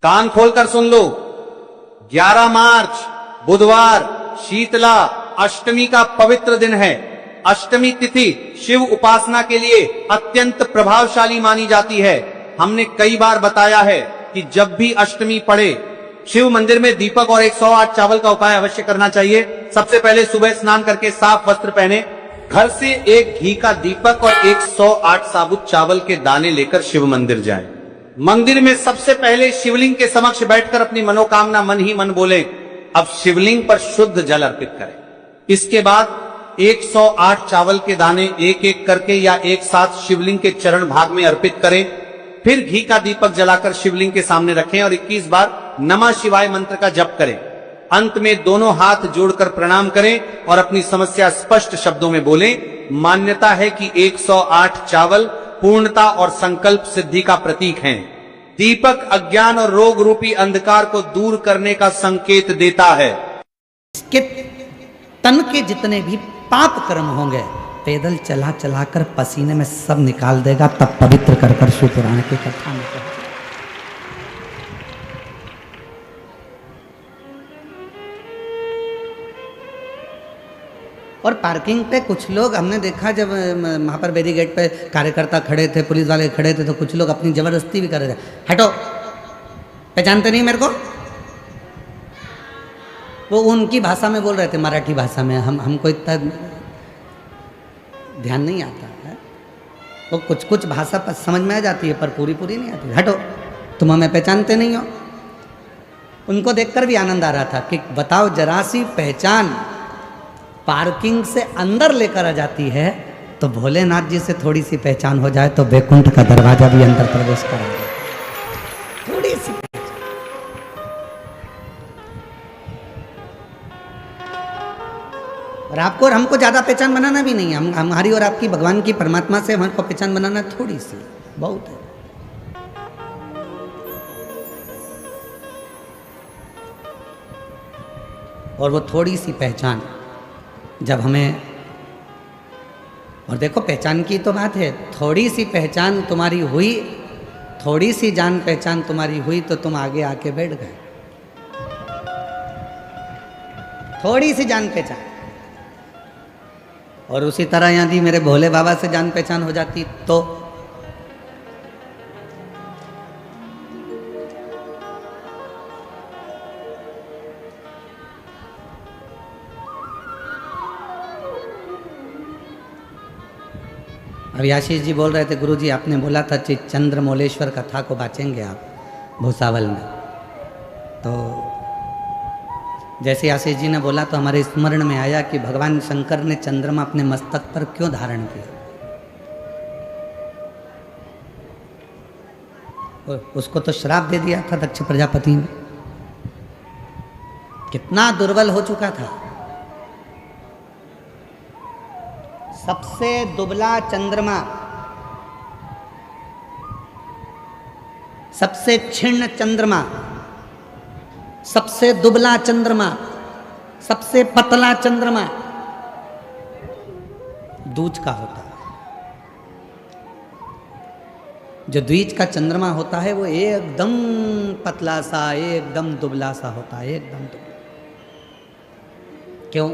कान खोलकर सुन लो, 11 मार्च बुधवार शीतला अष्टमी का पवित्र दिन है। अष्टमी तिथि शिव उपासना के लिए अत्यंत प्रभावशाली मानी जाती है। हमने कई बार बताया है कि जब भी अष्टमी पड़े शिव मंदिर में दीपक और 108 चावल का उपाय अवश्य करना चाहिए। सबसे पहले सुबह स्नान करके साफ वस्त्र पहने, घर से एक घी का दीपक और 108 साबुत चावल के दाने लेकर शिव मंदिर जाएं। मंदिर में सबसे पहले शिवलिंग के समक्ष बैठकर अपनी मनोकामना मन ही मन बोलें। अब शिवलिंग पर शुद्ध जल अर्पित करें। इसके बाद 108 चावल के दाने एक एक करके या एक साथ शिवलिंग के चरण भाग में अर्पित करें। फिर घी का दीपक जलाकर शिवलिंग के सामने रखें और 21 बार नमः शिवाय मंत्र का जप करें। अंत में दोनों हाथ जोड़कर प्रणाम करें और अपनी समस्या स्पष्ट शब्दों में बोलें। मान्यता है कि 108 चावल पूर्णता और संकल्प सिद्धि का प्रतीक हैं। दीपक अज्ञान और रोग रूपी अंधकार को दूर करने का संकेत देता है। इसके तन के जितने भी पाप कर्म होंगे पैदल चला चला कर पसीने में सब निकाल देगा, तब पवित्र कर कर शिव पुराण की कथा में कहा। और पार्किंग पे कुछ लोग हमने देखा, जब वहां पर बैरिकेड पे कार्यकर्ता खड़े थे, पुलिस वाले खड़े थे, तो कुछ लोग अपनी जबरदस्ती भी कर रहे थे। हटो, पहचानते नहीं मेरे को? वो उनकी भाषा में बोल रहे थे, मराठी भाषा में। हमको इतना ध्यान नहीं आता है। वो कुछ कुछ भाषा पर समझ में आ जाती है, पर पूरी पूरी नहीं आती। हटो, तुम हमें पहचानते नहीं हो। उनको देखकर भी आनंद आ रहा था कि बताओ, जरा सी पहचान पार्किंग से अंदर लेकर आ जाती है, तो भोलेनाथ जी से थोड़ी सी पहचान हो जाए तो वैकुंठ का दरवाजा भी अंदर प्रवेश करा जाए। थोड़ी सी और आपको और हमको ज्यादा पहचान बनाना भी नहीं है। हमारी और आपकी भगवान की परमात्मा से हमको पहचान बनाना थोड़ी सी बहुत है। और वो थोड़ी सी पहचान जब हमें, और देखो पहचान की तो बात है, थोड़ी सी पहचान तुम्हारी हुई, थोड़ी सी जान पहचान तुम्हारी हुई तो तुम आगे आके बैठ गए। थोड़ी सी जान पहचान। और उसी तरह यदि मेरे भोले बाबा से जान पहचान हो जाती तो अभी आशीष जी बोल रहे थे, गुरुजी आपने बोला था चंद्रमौलेश्वर कथा को बाँचेंगे आप भूसावल में। तो जैसे आशीष जी ने बोला तो हमारे स्मरण में आया कि भगवान शंकर ने चंद्रमा अपने मस्तक पर क्यों धारण किया। और उसको तो श्राप दे दिया था दक्ष प्रजापति ने। कितना दुर्बल हो चुका था। सबसे दुबला चंद्रमा, सबसे क्षीण चंद्रमा, सबसे दुबला चंद्रमा, सबसे पतला चंद्रमा दूज का होता है। जो द्विज का चंद्रमा होता है वो एकदम पतला सा, एकदम दुबला सा होता है, एकदम दुबला। क्यों?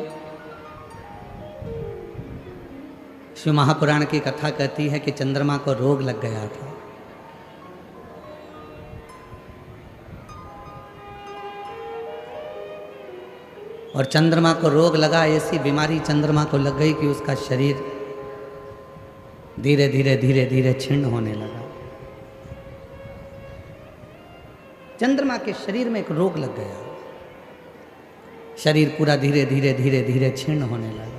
शिव महापुराण की कथा कहती है कि चंद्रमा को रोग लग गया था। और चंद्रमा को रोग लगा, ऐसी बीमारी चंद्रमा को लग गई कि उसका शरीर धीरे धीरे धीरे धीरे क्षीण होने लगा। चंद्रमा के शरीर में एक रोग लग गया, शरीर पूरा धीरे धीरे धीरे धीरे क्षीण होने लगा।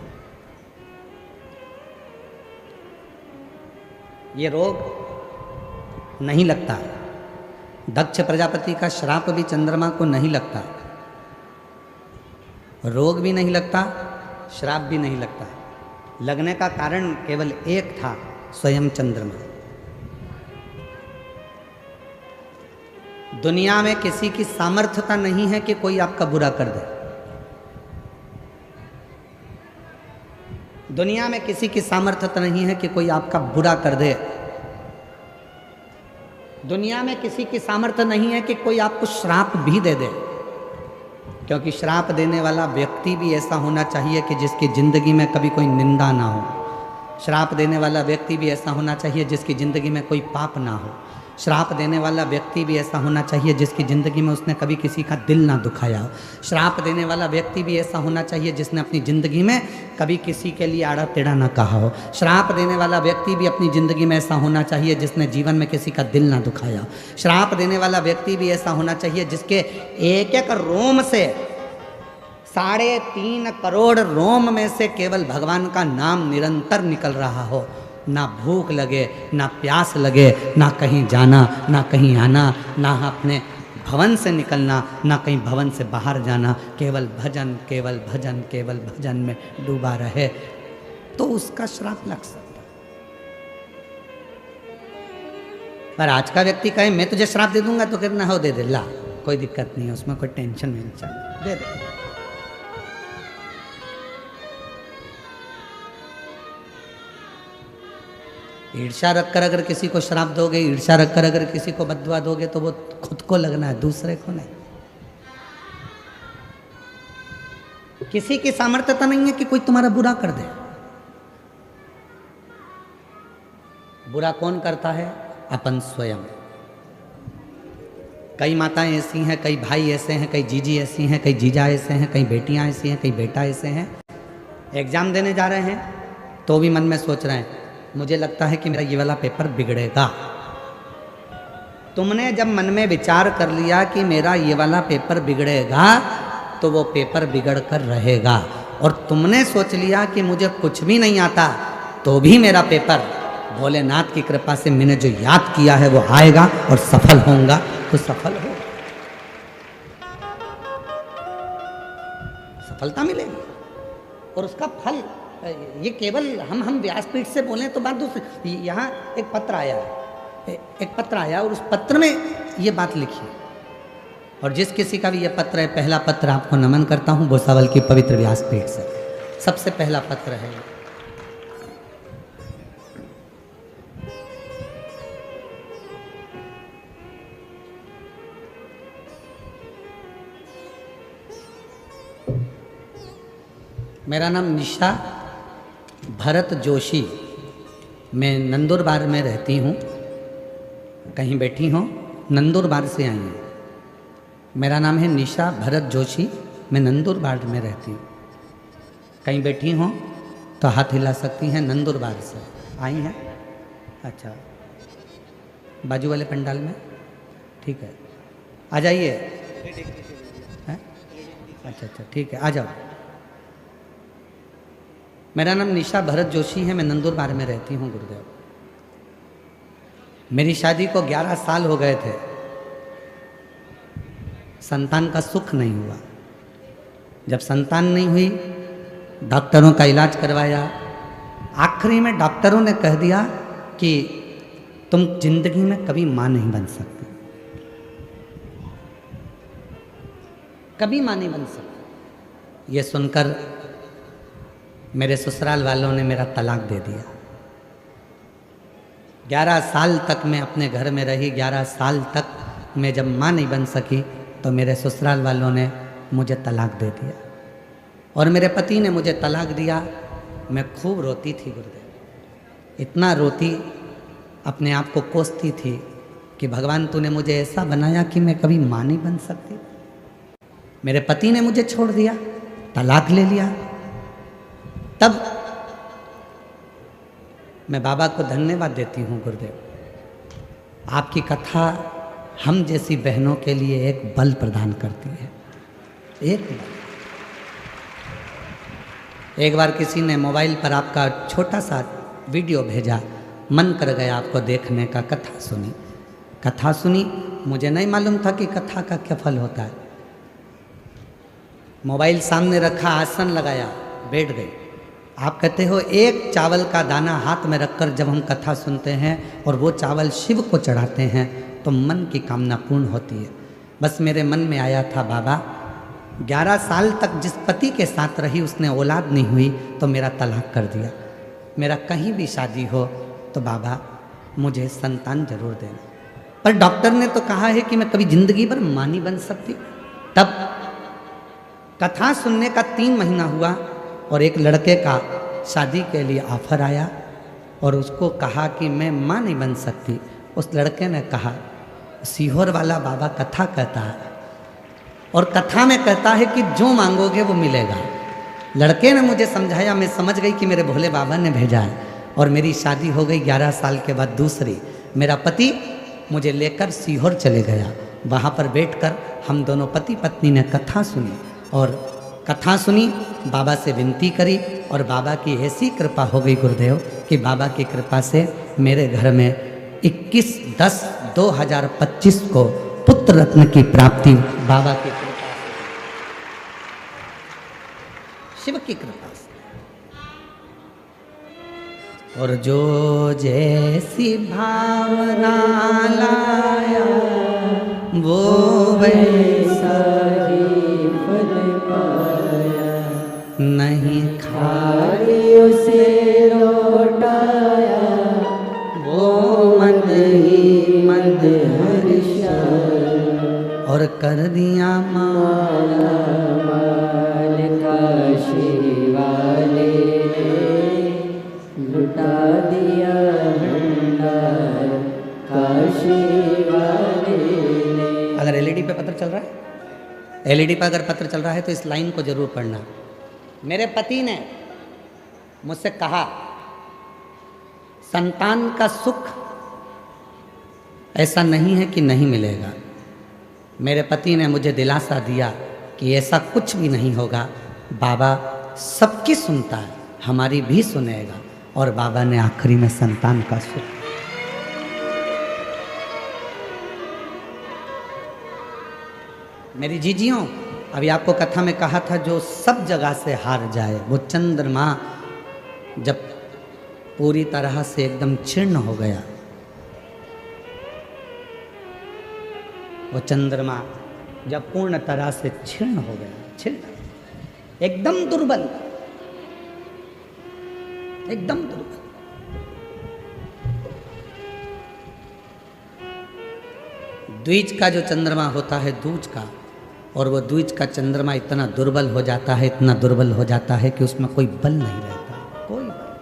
ये रोग नहीं लगता। दक्ष प्रजापति का श्राप भी चंद्रमा को नहीं लगता। रोग भी नहीं लगता, श्राप भी नहीं लगता। लगने का कारण केवल एक था, स्वयं चंद्रमा। दुनिया में किसी की सामर्थ्यता नहीं है कि कोई आपका बुरा कर दे। दुनिया में किसी की सामर्थ्यता नहीं है कि कोई आपका बुरा कर दे। दुनिया में किसी की सामर्थ्य नहीं है कि कोई आपको श्राप भी दे दे, क्योंकि श्राप देने वाला व्यक्ति भी ऐसा होना चाहिए कि जिसकी जिंदगी में कभी कोई निंदा ना हो। श्राप देने वाला व्यक्ति भी ऐसा होना चाहिए जिसकी ज़िंदगी में कोई पाप ना हो। श्राप देने वाला व्यक्ति भी ऐसा होना चाहिए जिसकी ज़िंदगी में उसने कभी किसी का दिल ना दुखाया हो। श्राप देने वाला व्यक्ति भी ऐसा होना चाहिए जिसने अपनी ज़िंदगी में कभी किसी के लिए आड़ा टेढ़ा ना कहा हो। श्राप देने वाला व्यक्ति भी अपनी ज़िंदगी में ऐसा होना चाहिए जिसने जीवन में किसी का दिल ना दुखाया हो। श्राप देने वाला व्यक्ति भी ऐसा होना चाहिए जिसके एक एक रोम से 3.5 करोड़ रोम में से केवल भगवान का नाम निरंतर निकल रहा हो। ना भूख लगे, ना प्यास लगे, ना कहीं जाना, ना कहीं आना, ना अपने भवन से निकलना, ना कहीं भवन से बाहर जाना, केवल भजन केवल भजन केवल भजन में डूबा रहे, तो उसका श्राप लग सकता है। पर आज का व्यक्ति कहे मैं तुझे श्राप दे दूंगा तो कितना हो दे दे, ला कोई दिक्कत नहीं है, उसमें कोई टेंशन नहीं चाहिए, दे दे। ईर्ष्या रखकर अगर किसी को श्राप दोगे, ईर्ष्या रखकर अगर किसी को बद्दुआ दोगे तो वो खुद को लगना है, दूसरे को नहीं। किसी की सामर्थ्यता नहीं है कि कोई तुम्हारा बुरा कर दे। बुरा कौन करता है? अपन स्वयं। कई माताएं ऐसी हैं, कई भाई ऐसे हैं, कई जीजी ऐसी हैं, कई जीजा ऐसे हैं, कई बेटियां ऐसी हैं, कई बेटा ऐसे हैं। एग्जाम देने जा रहे हैं तो भी मन में सोच रहे हैं मुझे लगता है कि मेरा ये वाला पेपर बिगड़ेगा। तुमने जब मन में विचार कर लिया कि मेरा ये वाला पेपर बिगड़ेगा तो वो पेपर बिगड़ कर रहेगा, और तुमने सोच लिया कि मुझे कुछ भी नहीं आता तो भी मेरा पेपर भोलेनाथ की कृपा से मैंने जो याद किया है वो आएगा और सफल होऊंगा तो सफल हो, सफलता मिलेगी। और उसका फल ये केवल हम व्यासपीठ से बोलें तो बात दूसरी। यहाँ एक पत्र आया और उस पत्र में ये बात लिखी, और जिस किसी का भी ये पत्र है, पहला पत्र आपको नमन करता हूँ भुसावल की पवित्र व्यासपीठ से, सबसे पहला पत्र है। मेरा नाम निशा भरत जोशी, मैं नंदुरबार में रहती हूँ, कहीं बैठी हूँ, नंदुरबार से आई हूँ। मेरा नाम है निशा भरत जोशी, मैं नंदुरबार में रहती हूँ। कहीं बैठी हूँ तो हाथ हिला सकती हैं, नंदुरबार से आई हैं। अच्छा, बाजू वाले पंडाल में, ठीक है, आ जाइए। अच्छा ठीक है, आ जाओ। मेरा नाम निशा भरत जोशी है, मैं नंदुरबार में रहती हूँ गुरुदेव। मेरी शादी को 11 साल हो गए थे, संतान का सुख नहीं हुआ। जब संतान नहीं हुई, डॉक्टरों का इलाज करवाया, आखिरी में डॉक्टरों ने कह दिया कि तुम जिंदगी में कभी मां नहीं बन सकती, कभी मां नहीं बन सकती। ये सुनकर मेरे ससुराल वालों ने मेरा तलाक दे दिया। 11 साल तक मैं अपने घर में रही, 11 साल तक मैं जब माँ नहीं बन सकी तो मेरे ससुराल वालों ने मुझे तलाक दे दिया, और मेरे पति ने मुझे तलाक दिया। मैं खूब रोती थी गुरुदेव, इतना रोती, अपने आप को कोसती थी कि भगवान तूने मुझे ऐसा बनाया कि मैं कभी माँ नहीं बन सकती। मेरे पति ने मुझे छोड़ दिया, तलाक ले लिया। तब मैं बाबा को धन्यवाद देती हूँ गुरुदेव, आपकी कथा हम जैसी बहनों के लिए एक बल प्रदान करती है, एक बल। एक बार किसी ने मोबाइल पर आपका छोटा सा वीडियो भेजा, मन कर गया आपको देखने का। कथा सुनी, मुझे नहीं मालूम था कि कथा का क्या फल होता है। मोबाइल सामने रखा, आसन लगाया, बैठ गई। आप कहते हो एक चावल का दाना हाथ में रखकर जब हम कथा सुनते हैं और वो चावल शिव को चढ़ाते हैं तो मन की कामना पूर्ण होती है। बस मेरे मन में आया था, बाबा 11 साल तक जिस पति के साथ रही उसने औलाद नहीं हुई तो मेरा तलाक कर दिया। मेरा कहीं भी शादी हो तो बाबा मुझे संतान जरूर देना। पर डॉक्टर ने तो कहा है कि मैं कभी जिंदगी भर मां नहीं बन सकती। तब कथा सुनने का 3 महीना हुआ और एक लड़के का शादी के लिए ऑफर आया और उसको कहा कि मैं मां नहीं बन सकती। उस लड़के ने कहा, सीहोर वाला बाबा कथा कहता है और कथा में कहता है कि जो मांगोगे वो मिलेगा। लड़के ने मुझे समझाया, मैं समझ गई कि मेरे भोले बाबा ने भेजा है और मेरी शादी हो गई 11 साल के बाद दूसरी। मेरा पति मुझे लेकर सीहोर चले गया। वहाँ पर बैठकर हम दोनों पति पत्नी ने कथा सुनी और कथा सुनी, बाबा से विनती करी और बाबा की ऐसी कृपा हो गई गुरुदेव कि बाबा की कृपा से मेरे घर में 21/10/2025 को पुत्र रत्न की प्राप्ति बाबा की कृपा से, शिव की कृपा से। और जो जैसी भावना लाया वो वैसा ही फल पाया, नहीं खाली उसे लौटाया वो मंद ही मंद हर्षा, और कर दिया माला माल काशी वाले, लुटा दिया भंडार काशी वाले। अगर एलईडी पे पत्र चल रहा है, एलईडी पे अगर पत्र चल रहा है तो इस लाइन को जरूर पढ़ना। मेरे पति ने मुझसे कहा, संतान का सुख ऐसा नहीं है कि नहीं मिलेगा। मेरे पति ने मुझे दिलासा दिया कि ऐसा कुछ भी नहीं होगा, बाबा सबकी सुनता है, हमारी भी सुनेगा। और बाबा ने आखिरी में संतान का सुख। मेरी जीजियों, अभी आपको कथा में कहा था जो सब जगह से हार जाए, वो चंद्रमा जब पूरी तरह से एकदम क्षीण हो गया, वो चंद्रमा जब पूर्ण तरह से क्षीण हो गया, क्षीण, एकदम दुर्बल, एकदम दुर्बल। द्विज का जो चंद्रमा होता है दूज का, और वो द्विज का चंद्रमा इतना दुर्बल हो जाता है, इतना दुर्बल हो जाता है कि उसमें कोई बल नहीं रहता, कोई बल।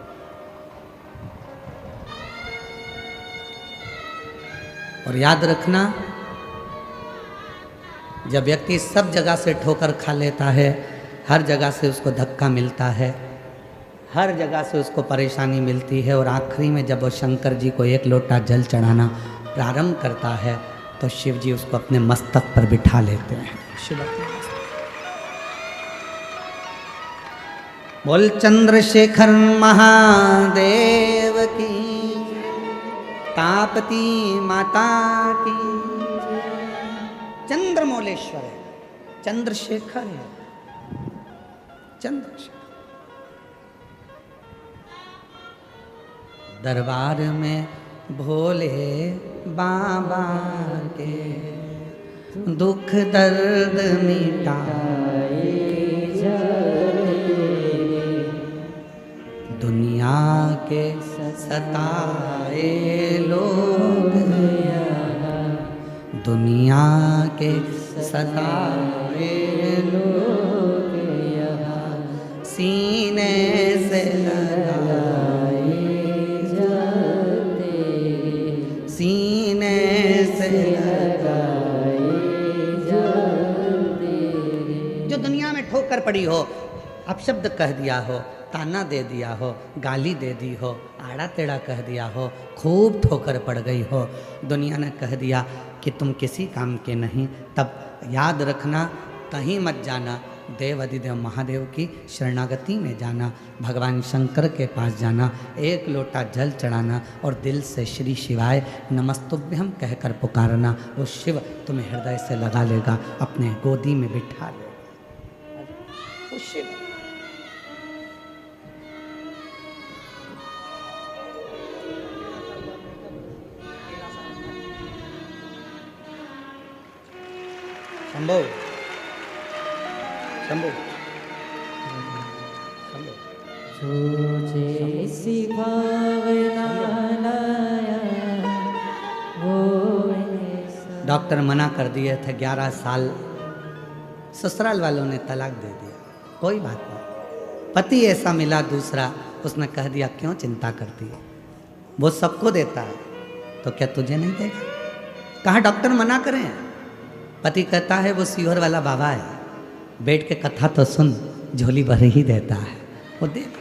और याद रखना, जब व्यक्ति सब जगह से ठोकर खा लेता है, हर जगह से उसको धक्का मिलता है, हर जगह से उसको परेशानी मिलती है, और आखिरी में जब वो शंकर जी को 1 लोटा जल चढ़ाना प्रारंभ करता है तो शिव जी उसको अपने मस्तक पर बिठा लेते हैं। शिव बोल चंद्रशेखर महादेव की, तापती माता की। चंद्रमौलेश्वर है, चंद्रशेखर है, चंद्रशेखर। दरबार में भोले बाबा के दुख दर्द मिटाए जाए, दुनिया के सताए लोग, दुनिया के सताए लोग सीने से लगाए जाते, सीने से लगाए जाते। जो दुनिया में ठोकर पड़ी हो, अपशब्द कह दिया हो, ताना दे दिया हो, गाली दे दी हो, आड़ा टेढ़ा कह दिया हो, खूब ठोकर पड़ गई हो, दुनिया ने कह दिया कि तुम किसी काम के नहीं, तब याद रखना, कहीं मत जाना, देव अधिदेव महादेव की शरणागति में जाना, भगवान शंकर के पास जाना, 1 लोटा जल चढ़ाना और दिल से श्री शिवाय नमस्तुभ्यम कहकर पुकारना। वो शिव तुम्हें हृदय से लगा लेगा, अपने गोदी में बिठा लेगा। वो शिव शंभो शंभो शंभो। जो जैसी भावना लाया वो डॉक्टर मना कर दिए थे, 11 साल ससुराल वालों ने तलाक दे दिया, कोई बात नहीं। पति ऐसा मिला दूसरा, उसने कह दिया क्यों चिंता करती है, वो सबको देता है तो क्या तुझे नहीं देगा। कहा डॉक्टर मना करें, पति कहता है वो सीहोर वाला बाबा है, बैठ के कथा तो सुन, झोली भर ही देता है, वो दे दिया।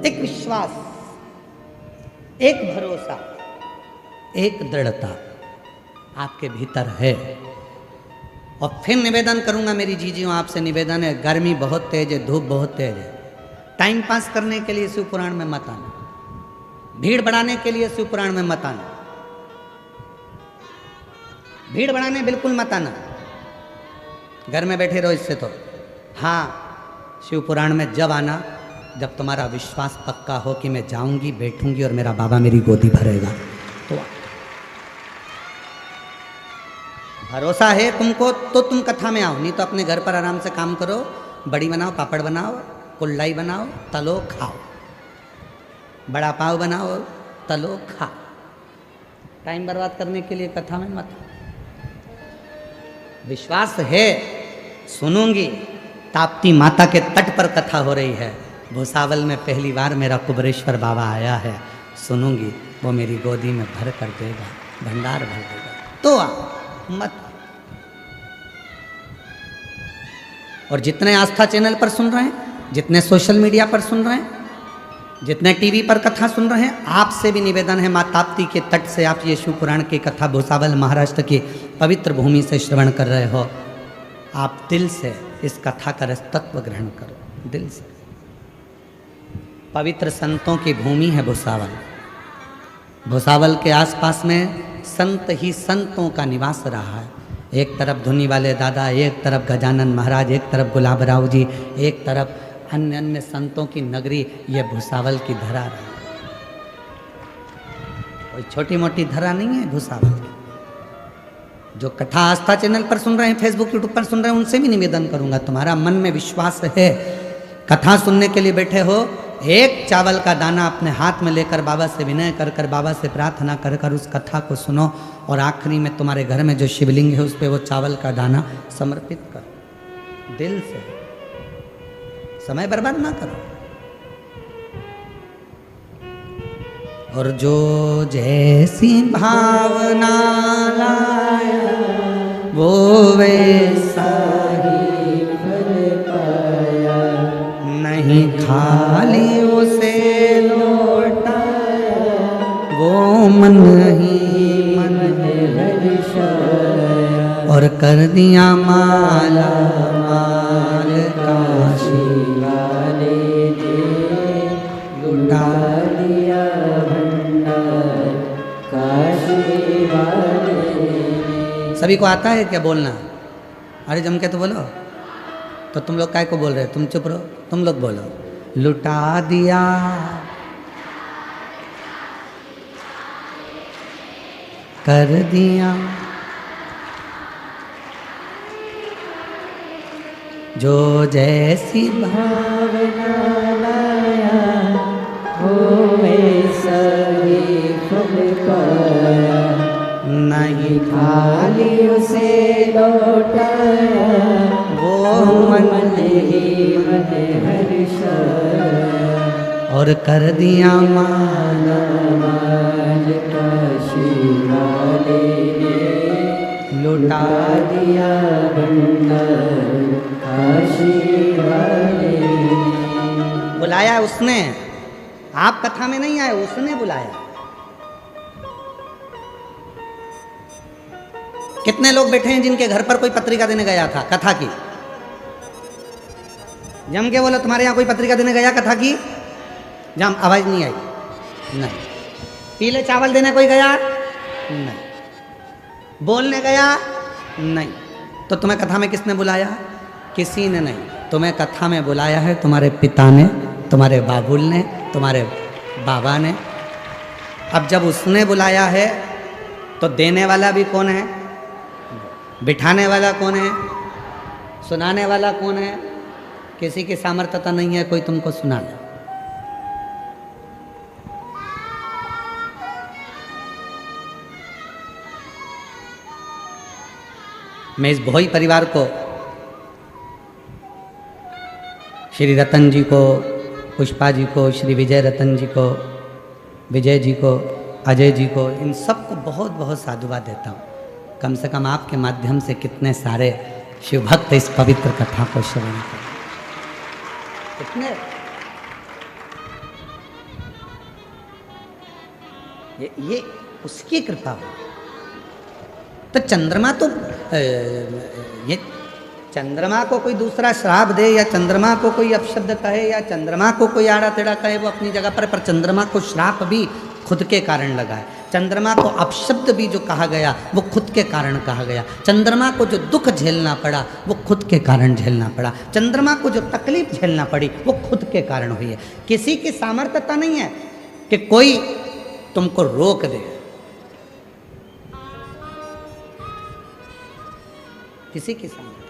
एक विश्वास, एक भरोसा, एक दृढ़ता आपके भीतर है। और फिर निवेदन करूंगा मेरी जीजियों, आपसे निवेदन है, गर्मी बहुत तेज है, धूप बहुत तेज है, टाइम पास करने के लिए शिव पुराण में मत आना, भीड़ बढ़ाने के लिए शिव पुराण में मत आना, भीड़ बढ़ाने बिल्कुल मत आना, घर में बैठे रहो इससे तो। हाँ, शिव पुराण में जब आना जब तुम्हारा विश्वास पक्का हो कि मैं जाऊंगी, बैठूंगी और मेरा बाबा मेरी गोदी भरेगा, तो भरोसा है तुमको तो तुम कथा में आओ, नहीं तो अपने घर पर आराम से काम करो, बड़ी बनाओ, पापड़ बनाओ, कुल्लाई बनाओ, तलो खाओ, बड़ा पाव बनाओ, तलो खाओ, टाइम बर्बाद करने के लिए कथा में मत। विश्वास है, सुनूंगी। ताप्ती माता के तट पर कथा हो रही है, भूसावल में पहली बार मेरा कुबरेश्वर बाबा आया है, सुनूंगी, वो मेरी गोदी में भर कर देगा, भंडार भर देगा, तो आओ, मत। और जितने आस्था चैनल पर सुन रहे हैं, जितने सोशल मीडिया पर सुन रहे हैं, जितने टीवी पर कथा सुन रहे हैं, आपसे भी निवेदन है, माँ ताप्ती के तट से आप ये शिव पुराण की कथा भूसावल महाराष्ट्र की पवित्र भूमि से श्रवण कर रहे हो, आप दिल से इस कथा का रसतत्व ग्रहण करो, दिल से। पवित्र संतों की भूमि है भूसावल, भूसावल के आसपास में संत ही संतों का निवास रहा है। एक तरफ धुनी वाले दादा, एक तरफ गजानन महाराज, एक तरफ गुलाब राव जी, एक तरफ अन्य अन्य संतों की नगरी, ये भूसावल की धरा रही। कोई छोटी मोटी धरा नहीं है भूसावल की। जो कथा आस्था चैनल पर सुन रहे हैं, फेसबुक यूट्यूब पर सुन रहे हैं, उनसे भी निवेदन करूंगा, तुम्हारा मन में विश्वास है, कथा सुनने के लिए बैठे हो, एक चावल का दाना अपने हाथ में लेकर बाबा से विनय कर कर, बाबा से प्रार्थना कर कर उस कथा को सुनो, और आखिरी में तुम्हारे घर में जो शिवलिंग है उस पर वो चावल का दाना समर्पित करो, दिल से। समय बर्बाद ना करो। और जो जैसी भावना लाया वो वैसा ही फल पाया, नहीं खाली उसे लौटाया, वो मन ही मन हर्षाया, और कर दिया माला माल काशी वाले ने, लुटा दिया भंडार काशी वाले ने। सभी को आता है क्या बोलना? अरे जम के तो बोलो। तो तुम लोग काय को बोल रहे हो? तुम चुप रहो, तुम लोग बोलो। लुटा दिया कर दिया, जो जैसी भावना लाया वो वैसा ही फल पाया, नहीं खाली उसे लौटाया, वो मन ही मन हर्षाया, और कर दिया माला माल काशी वाले ने, लुटा दिया भंडार काशी वाले ने। बुलाया उसने, आप कथा में नहीं आए, उसने बुलाया। कितने लोग बैठे हैं जिनके घर पर कोई पत्रिका देने गया था कथा की? जम के बोलो, तुम्हारे यहाँ कोई पत्रिका देने गया कथा की? जम आवाज नहीं आई? नहीं। पीले चावल देने कोई गया? नहीं। बोलने गया? नहीं। तो तुम्हें कथा में किसने बुलाया? किसी ने नहीं। तुम्हें कथा में बुलाया है तुम्हारे पिता ने, तुम्हारे बाबुल ने, तुम्हारे बाबा ने। अब जब उसने बुलाया है तो देने वाला भी कौन है? बिठाने वाला कौन है? सुनाने वाला कौन है? किसी की सामर्थ्यता नहीं है कोई तुमको सुना ले। मैं इस भोई परिवार को, श्री रतन जी को, पुष्पा जी को, श्री विजय रतन जी को, विजय जी को, अजय जी को, इन सबको बहुत बहुत साधुवाद देता हूँ। कम से कम आपके माध्यम से कितने सारे शिव भक्त इस पवित्र कथा को श्रवण करें। कितने ये उसकी कृपा हो। तो चंद्रमा तो ये चंद्रमा को कोई दूसरा श्राप दे या चंद्रमा को कोई अपशब्द कहे या चंद्रमा को कोई आड़ा टेढ़ा कहे वो अपनी जगह पर चंद्रमा को श्राप भी खुद के कारण लगा है। चंद्रमा को अपशब्द भी जो कहा गया वो खुद के कारण कहा गया। चंद्रमा को जो दुख झेलना पड़ा वो खुद के कारण झेलना पड़ा। चंद्रमा को जो तकलीफ झेलना पड़ी वो खुद के कारण हुई है। किसी की सामर्थ्यता नहीं है कि कोई तुमको रोक दे। किसी की सामर्थ्य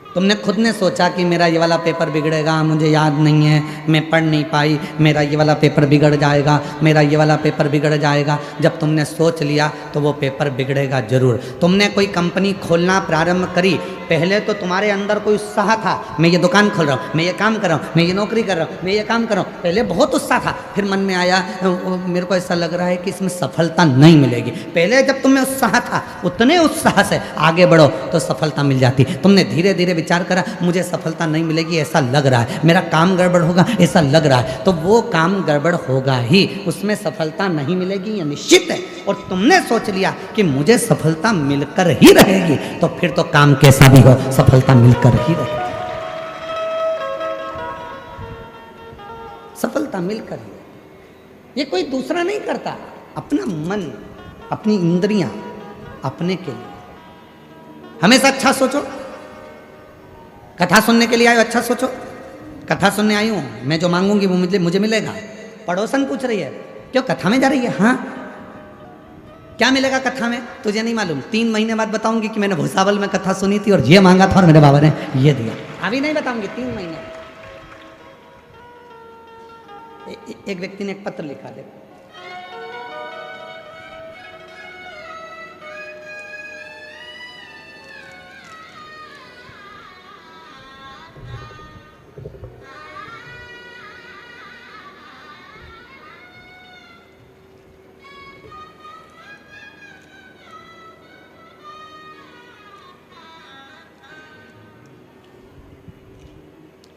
तुमने खुद ने सोचा कि मेरा ये वाला पेपर बिगड़ेगा, मुझे याद नहीं है, मैं पढ़ नहीं पाई, मेरा ये वाला पेपर बिगड़ जाएगा, मेरा ये वाला पेपर बिगड़ जाएगा। जब तुमने सोच लिया तो वो पेपर बिगड़ेगा जरूर। तुमने कोई कंपनी खोलना प्रारंभ करी, पहले तो तुम्हारे अंदर कोई उत्साह था, मैं ये दुकान खोल रहा हूँ, मैं ये काम कर रहा हूँ, मैं ये नौकरी कर रहा हूँ, मैं ये काम कर रहा हूँ, पहले बहुत उत्साह था। फिर मन में आया मेरे को ऐसा लग रहा है कि इसमें सफलता नहीं मिलेगी। पहले जब तुम्हें उत्साह था उतने उत्साह से आगे बढ़ो तो सफलता मिल जाती। तुमने धीरे धीरे विचार करा मुझे सफलता नहीं मिलेगी, ऐसा लग रहा है, मेरा काम गड़बड़ होगा ऐसा लग रहा है, तो वो काम गड़बड़ होगा ही, उसमें सफलता नहीं मिलेगी ये निश्चित है। और तुमने सोच लिया कि मुझे सफलता मिलकर ही रहेगी, तो फिर तो काम कैसा भी हो सफलता मिलकर ही रहेगी। सफलता मिलकर ही, ये कोई दूसरा नहीं करता, अपना मन, अपनी इंद्रियां, अपने के लिए। हमेशा अच्छा सोचो। कथा सुनने के लिए आयो, अच्छा सोचो। कथा सुनने आई हूं, मैं जो मांगूंगी वो मुझे मिलेगा। पड़ोसन पूछ रही है क्यों कथा में जा रही है? हाँ, क्या मिलेगा कथा में तुझे नहीं मालूम? 3 महीने बाद बताऊंगी कि मैंने भुसावल में कथा सुनी थी और ये मांगा था और मेरे बाबा ने ये दिया। अभी नहीं बताऊंगी, 3 महीने। एक व्यक्ति ने एक पत्र लिखा, देखो।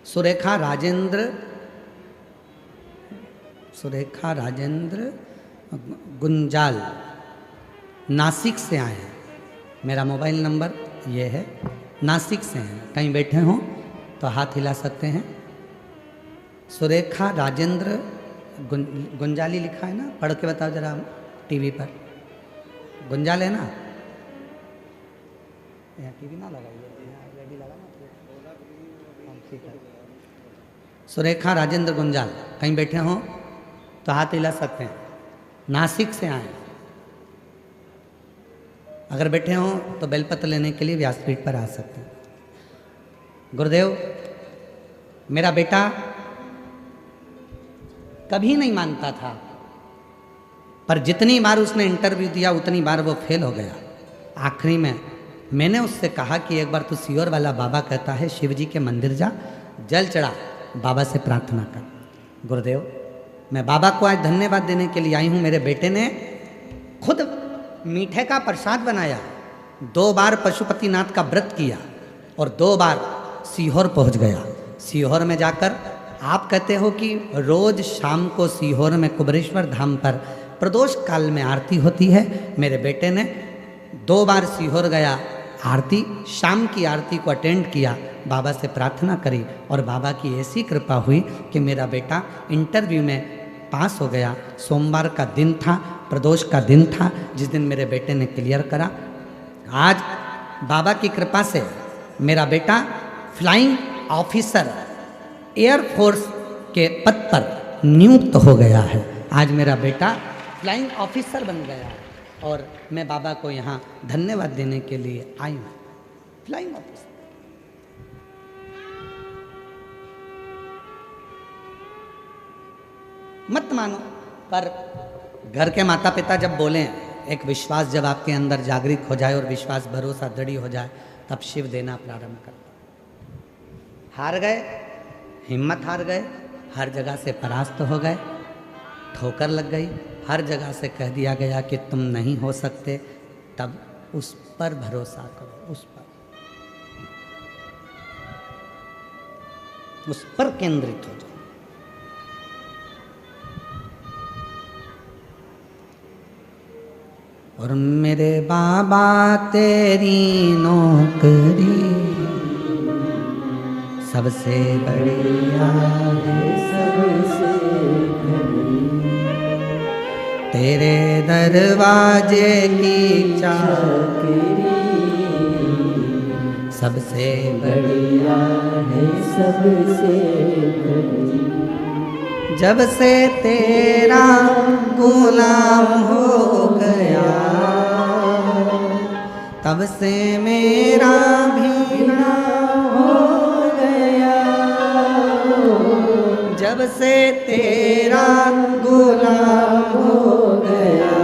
सुरेखा राजेंद्र गुंजाल नासिक से आए हैं। मेरा मोबाइल नंबर ये है, नासिक से हैं। कहीं बैठे हों तो हाथ हिला सकते हैं। सुरेखा राजेंद्र गुंजाली लिखा है ना, पढ़ के बताओ जरा टीवी पर। गुंजाल है ना? यहाँ टीवी ना लगाइए, रेडी लगा ना। ठीक है। सुरेखा राजेंद्र गुंजाल कहीं बैठे हों तो हाथ हिला सकते हैं। नासिक से आए। अगर बैठे हों तो बेलपत्र लेने के लिए व्यासपीठ पर आ सकते हैं। गुरुदेव, मेरा बेटा कभी नहीं मानता था, पर जितनी बार उसने इंटरव्यू दिया उतनी बार वो फेल हो गया। आखिरी में मैंने उससे कहा कि एक बार तू सीहोर वाला बाबा कहता है शिव जी के मंदिर जा, जल चढ़ा, बाबा से प्रार्थना कर। गुरुदेव, मैं बाबा को आज धन्यवाद देने के लिए आई हूँ। मेरे बेटे ने खुद मीठे का प्रसाद बनाया, 2 बार पशुपतिनाथ का व्रत किया और 2 बार सीहोर पहुँच गया। सीहोर में जाकर आप कहते हो कि रोज शाम को सीहोर में कुबरेश्वर धाम पर प्रदोष काल में आरती होती है। मेरे बेटे ने 2 बार सीहोर गया, आरती, शाम की आरती को अटेंड किया, बाबा से प्रार्थना करी और बाबा की ऐसी कृपा हुई कि मेरा बेटा इंटरव्यू में पास हो गया। सोमवार का दिन था, प्रदोष का दिन था, जिस दिन मेरे बेटे ने क्लियर करा। आज बाबा की कृपा से मेरा बेटा फ्लाइंग ऑफिसर एयरफोर्स के पद पर नियुक्त हो गया है। आज मेरा बेटा फ्लाइंग ऑफिसर बन गया है और मैं बाबा को यहाँ धन्यवाद देने के लिए आई हूँ। फ्लाइंग ऑफिसर मत मानो, पर घर के माता पिता जब बोलें, एक विश्वास जब आपके अंदर जागृत हो जाए और विश्वास भरोसा दृढ़ हो जाए, तब शिव देना प्रारंभ करता। हार गए, हिम्मत हार गए, हर जगह से परास्त हो गए, ठोकर लग गई, हर जगह से कह दिया गया कि तुम नहीं हो सकते, तब उस पर भरोसा करो, उस पर केंद्रित हो जाओ। और मेरे बाबा तेरी नौकरी सबसे बढ़िया है, सबसे तेरे दरवाजे की चाकरी सबसे बढ़िया है, सबसे बढ़िया। जब से तेरा गुलाम हो गया, तब से मेरा भी नाम हो गया। जब से तेरा गुलाम हो गया,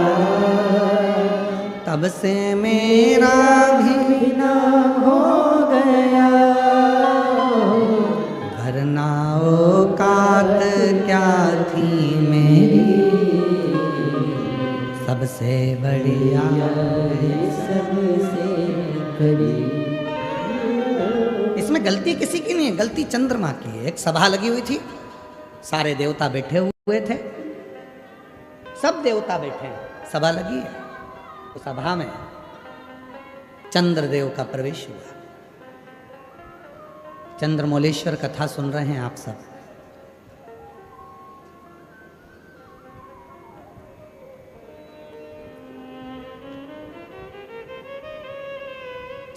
तब से मेरा भी नाम हो गया। वरना औकात क्या थी मेरी, सबसे बढ़िया है, सबसे बढ़िया। इसमें गलती किसी की नहीं है, गलती चंद्रमा की है। एक सभा लगी हुई थी, सारे देवता बैठे हुए थे, सब देवता बैठे हैं, सभा लगी है। तो सभा में चंद्रदेव का प्रवेश हुआ। चंद्रमौलेश्वर कथा सुन रहे हैं आप सब।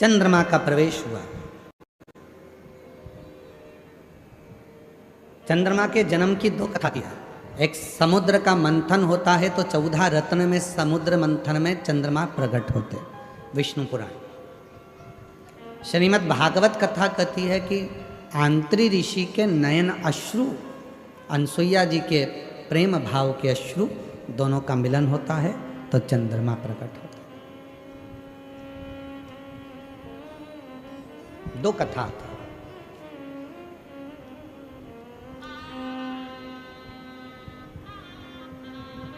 चंद्रमा का प्रवेश हुआ। चंद्रमा के जन्म की दो कथा थी। एक समुद्र का मंथन होता है तो 14 रत्न में समुद्र मंथन में चंद्रमा प्रकट होते, विष्णु पुराण। श्रीमद् भागवत कथा कहती है कि आंत्री ऋषि के नयन अश्रु, अनसुईया जी के प्रेम भाव के अश्रु, दोनों का मिलन होता है तो चंद्रमा प्रकट होता है। दो कथा थी।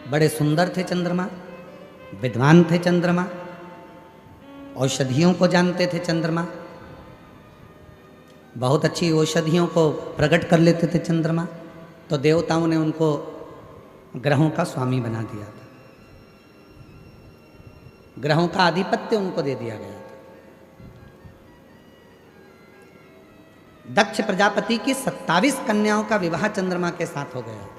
बड़े सुंदर थे चंद्रमा, विद्वान थे चंद्रमा, औषधियों को जानते थे चंद्रमा, बहुत अच्छी औषधियों को प्रकट कर लेते थे चंद्रमा। तो देवताओं ने उनको ग्रहों का स्वामी बना दिया था, ग्रहों का आधिपत्य उनको दे दिया गया था। दक्ष प्रजापति की 27 कन्याओं का विवाह चंद्रमा के साथ हो गया था।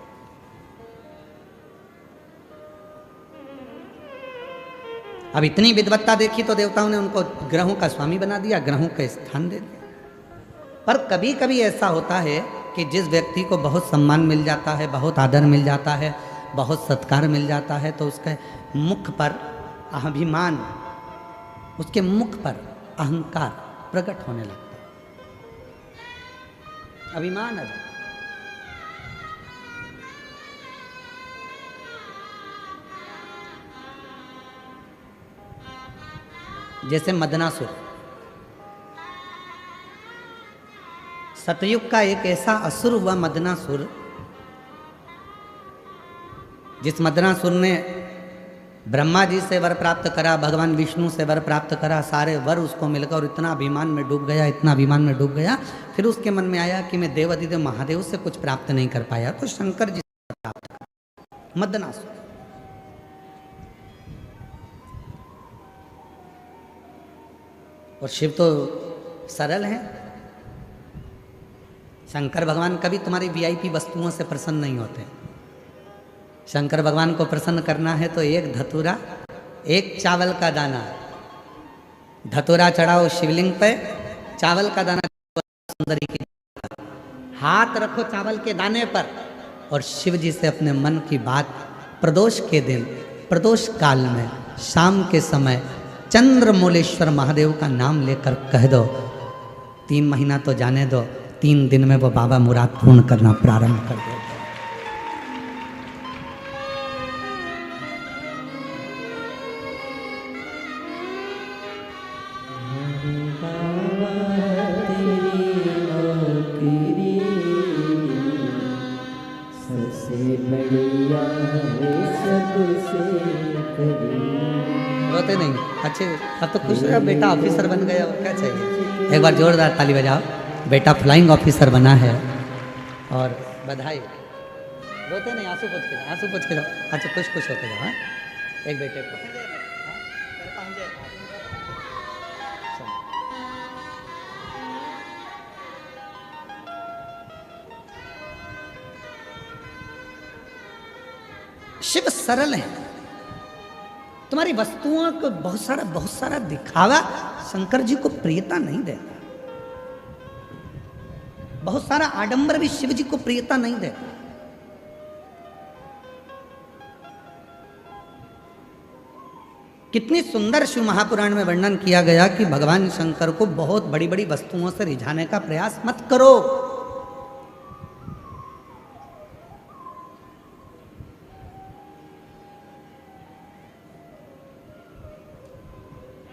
अब इतनी विद्वत्ता देखी तो देवताओं ने उनको ग्रहों का स्वामी बना दिया, ग्रहों का स्थान दे दिया। पर कभी कभी ऐसा होता है कि जिस व्यक्ति को बहुत सम्मान मिल जाता है, बहुत आदर मिल जाता है, बहुत सत्कार मिल जाता है, तो उसके मुख पर अभिमान, उसके मुख पर अहंकार प्रकट होने लगता है, अभिमान आ जाता है। जैसे मदनासुर, सतयुग का एक ऐसा असुर हुआ मदनासुर, जिस मदनासुर ने ब्रह्मा जी से वर प्राप्त करा, भगवान विष्णु से वर प्राप्त करा, सारे वर उसको मिलकर और इतना अभिमान में डूब गया, इतना अभिमान में डूब गया। फिर उसके मन में आया कि मैं देवाधिदेव महादेव से कुछ प्राप्त नहीं कर पाया, तो शंकर जी से प्राप्त करा। मदनासुर और शिव तो सरल हैं। शंकर भगवान कभी तुम्हारी वीआईपी वस्तुओं से प्रसन्न नहीं होते। शंकर भगवान को प्रसन्न करना है तो एक धतूरा, एक चावल का दाना, धतूरा चढ़ाओ शिवलिंग पे, चावल का दाना सुंदरी की, हाथ रखो चावल के दाने पर और शिव जी से अपने मन की बात प्रदोष के दिन, प्रदोष काल में, शाम के समय चंद्रमौलेश्वर महादेव का नाम लेकर कह दो। 3 महीना तो जाने दो, 3 दिन में वो बाबा मुराद पूर्ण करना प्रारंभ कर दो। रोते नहीं, अच्छे, अब तो खुश रहो, बेटा ऑफिसर बन गया, और क्या चाहिए। एक बार जोरदार ताली बजाओ, बेटा फ्लाइंग ऑफिसर बना है और बधाई। रोते नहीं, आंसू पोंछ के जाओ, आंसू पोंछ के जाओ, अच्छा खुश खुश होके जाओ। एक बेटे को शिव सरल है। तुम्हारी वस्तुओं को बहुत सारा दिखावा शंकर जी को प्रियता नहीं देता। बहुत सारा आडंबर भी शिव जी को प्रियता नहीं देता। कितनी सुंदर शिव महापुराण में वर्णन किया गया कि भगवान शंकर को बहुत बड़ी बड़ी वस्तुओं से रिझाने का प्रयास मत करो।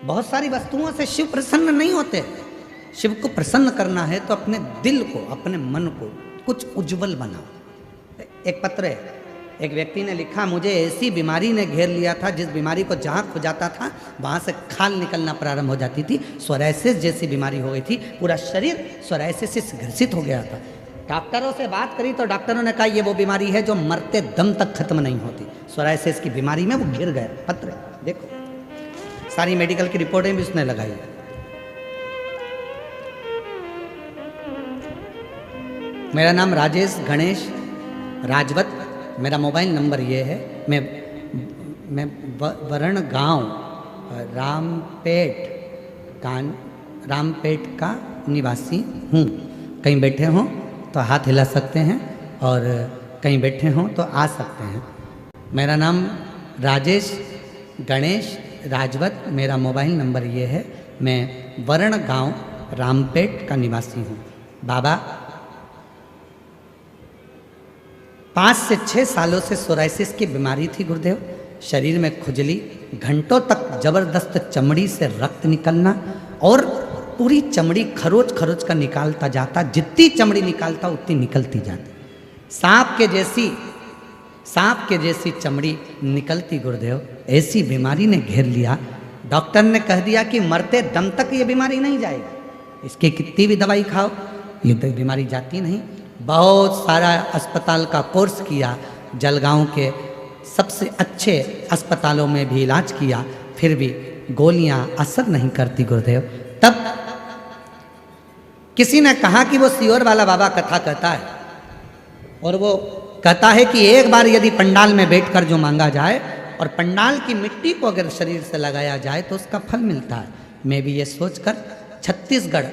बहुत सारी वस्तुओं से शिव प्रसन्न नहीं होते। शिव को प्रसन्न करना है तो अपने दिल को, अपने मन को कुछ उज्जवल बनाओ। एक पत्र है, एक व्यक्ति ने लिखा, मुझे ऐसी बीमारी ने घेर लिया था जिस बीमारी को जहाँ खुजाता था वहाँ से खाल निकलना प्रारंभ हो जाती थी। सोरायसिस जैसी बीमारी हो गई थी, पूरा शरीर सोरायसिस से ग्रसित हो गया था। डॉक्टरों से बात करी तो डॉक्टरों ने कहा ये वो बीमारी है जो मरते दम तक खत्म नहीं होती। सोरायसिस की बीमारी में वो घिर गए। पत्र देखो, सारी मेडिकल की रिपोर्टें भी उसने लगाई। मेरा नाम राजेश गणेश राजवत, मेरा मोबाइल नंबर ये है। मैं वरण गांव रामपेट का निवासी हूँ। कहीं बैठे हों तो हाथ हिला सकते हैं और कहीं बैठे हों तो आ सकते हैं। मेरा नाम राजेश गणेश राजवत, मेरा मोबाइल नंबर ये है। मैं वरण गांव रामपेट का निवासी हूँ। बाबा 5 से 6 सालों से सोरायसिस की बीमारी थी गुरुदेव। शरीर में खुजली, घंटों तक जबरदस्त चमड़ी से रक्त निकलना और पूरी चमड़ी खरोच खरोच का निकालता जाता। जितनी चमड़ी निकालता उतनी निकलती जाती। सांप के जैसी चमड़ी निकलती गुरुदेव। ऐसी बीमारी ने घेर लिया। डॉक्टर ने कह दिया कि मरते दम तक ये बीमारी नहीं जाएगी, इसकी कितनी भी दवाई खाओ ये तो बीमारी जाती नहीं। बहुत सारा अस्पताल का कोर्स किया, जलगांव के सबसे अच्छे अस्पतालों में भी इलाज किया, फिर भी गोलियां असर नहीं करती गुरुदेव। तब किसी ने कहा कि वो सियोर वाला बाबा कथा कहता है और वो कहता है कि एक बार यदि पंडाल में बैठकर जो मांगा जाए और पंडाल की मिट्टी को अगर शरीर से लगाया जाए तो उसका फल मिलता है। मैं भी ये सोचकर छत्तीसगढ़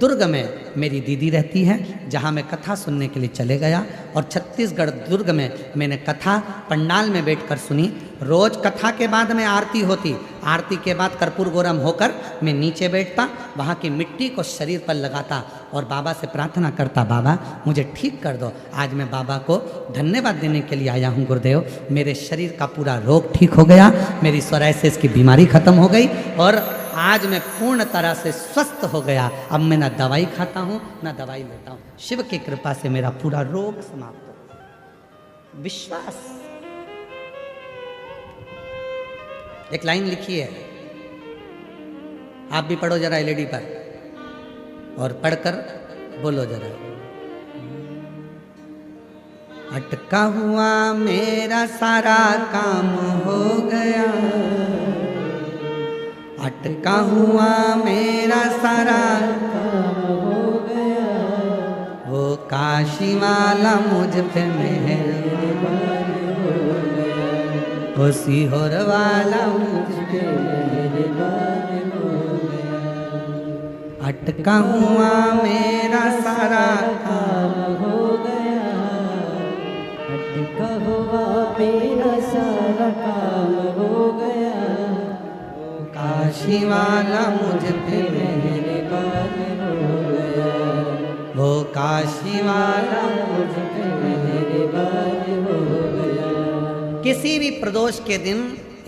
दुर्ग में मेरी दीदी रहती है, जहाँ मैं कथा सुनने के लिए चले गया और छत्तीसगढ़ दुर्ग में मैंने कथा पंडाल में बैठकर सुनी। रोज कथा के बाद में आरती होती, आरती के बाद कर्पूर गौरम होकर मैं नीचे बैठता, वहाँ की मिट्टी को शरीर पर लगाता और बाबा से प्रार्थना करता, बाबा मुझे ठीक कर दो। आज मैं बाबा को धन्यवाद देने के लिए आया हूँ गुरुदेव। मेरे शरीर का पूरा रोग ठीक हो गया, मेरी सोरायसिस की बीमारी खत्म हो गई और आज मैं पूर्ण तरह से स्वस्थ हो गया। अब मैं ना दवाई खाता हूँ ना दवाई लेता हूँ। शिव की कृपा से मेरा पूरा रोग समाप्त हो। विश्वास। एक लाइन लिखी है, आप भी पढ़ो जरा एलईडी पर और पढ़कर बोलो जरा। अटका हुआ मेरा सारा काम हो गया, अटका हुआ मेरा सारा काम हो गया, वो काशी वाला मुझ पे मेहरबान हो गया। ओ सीहोर वाला मुझके मेहरबान हो गया, अटका हुआ मेरा सारा काम हो गया, अटका हुआ मेरा सारा काम हो गया, काशी वाला मुझ पे मेहरबान हो गया, वो काशी वाला मुझ पे मेहरबान हो गया। किसी भी प्रदोष के दिन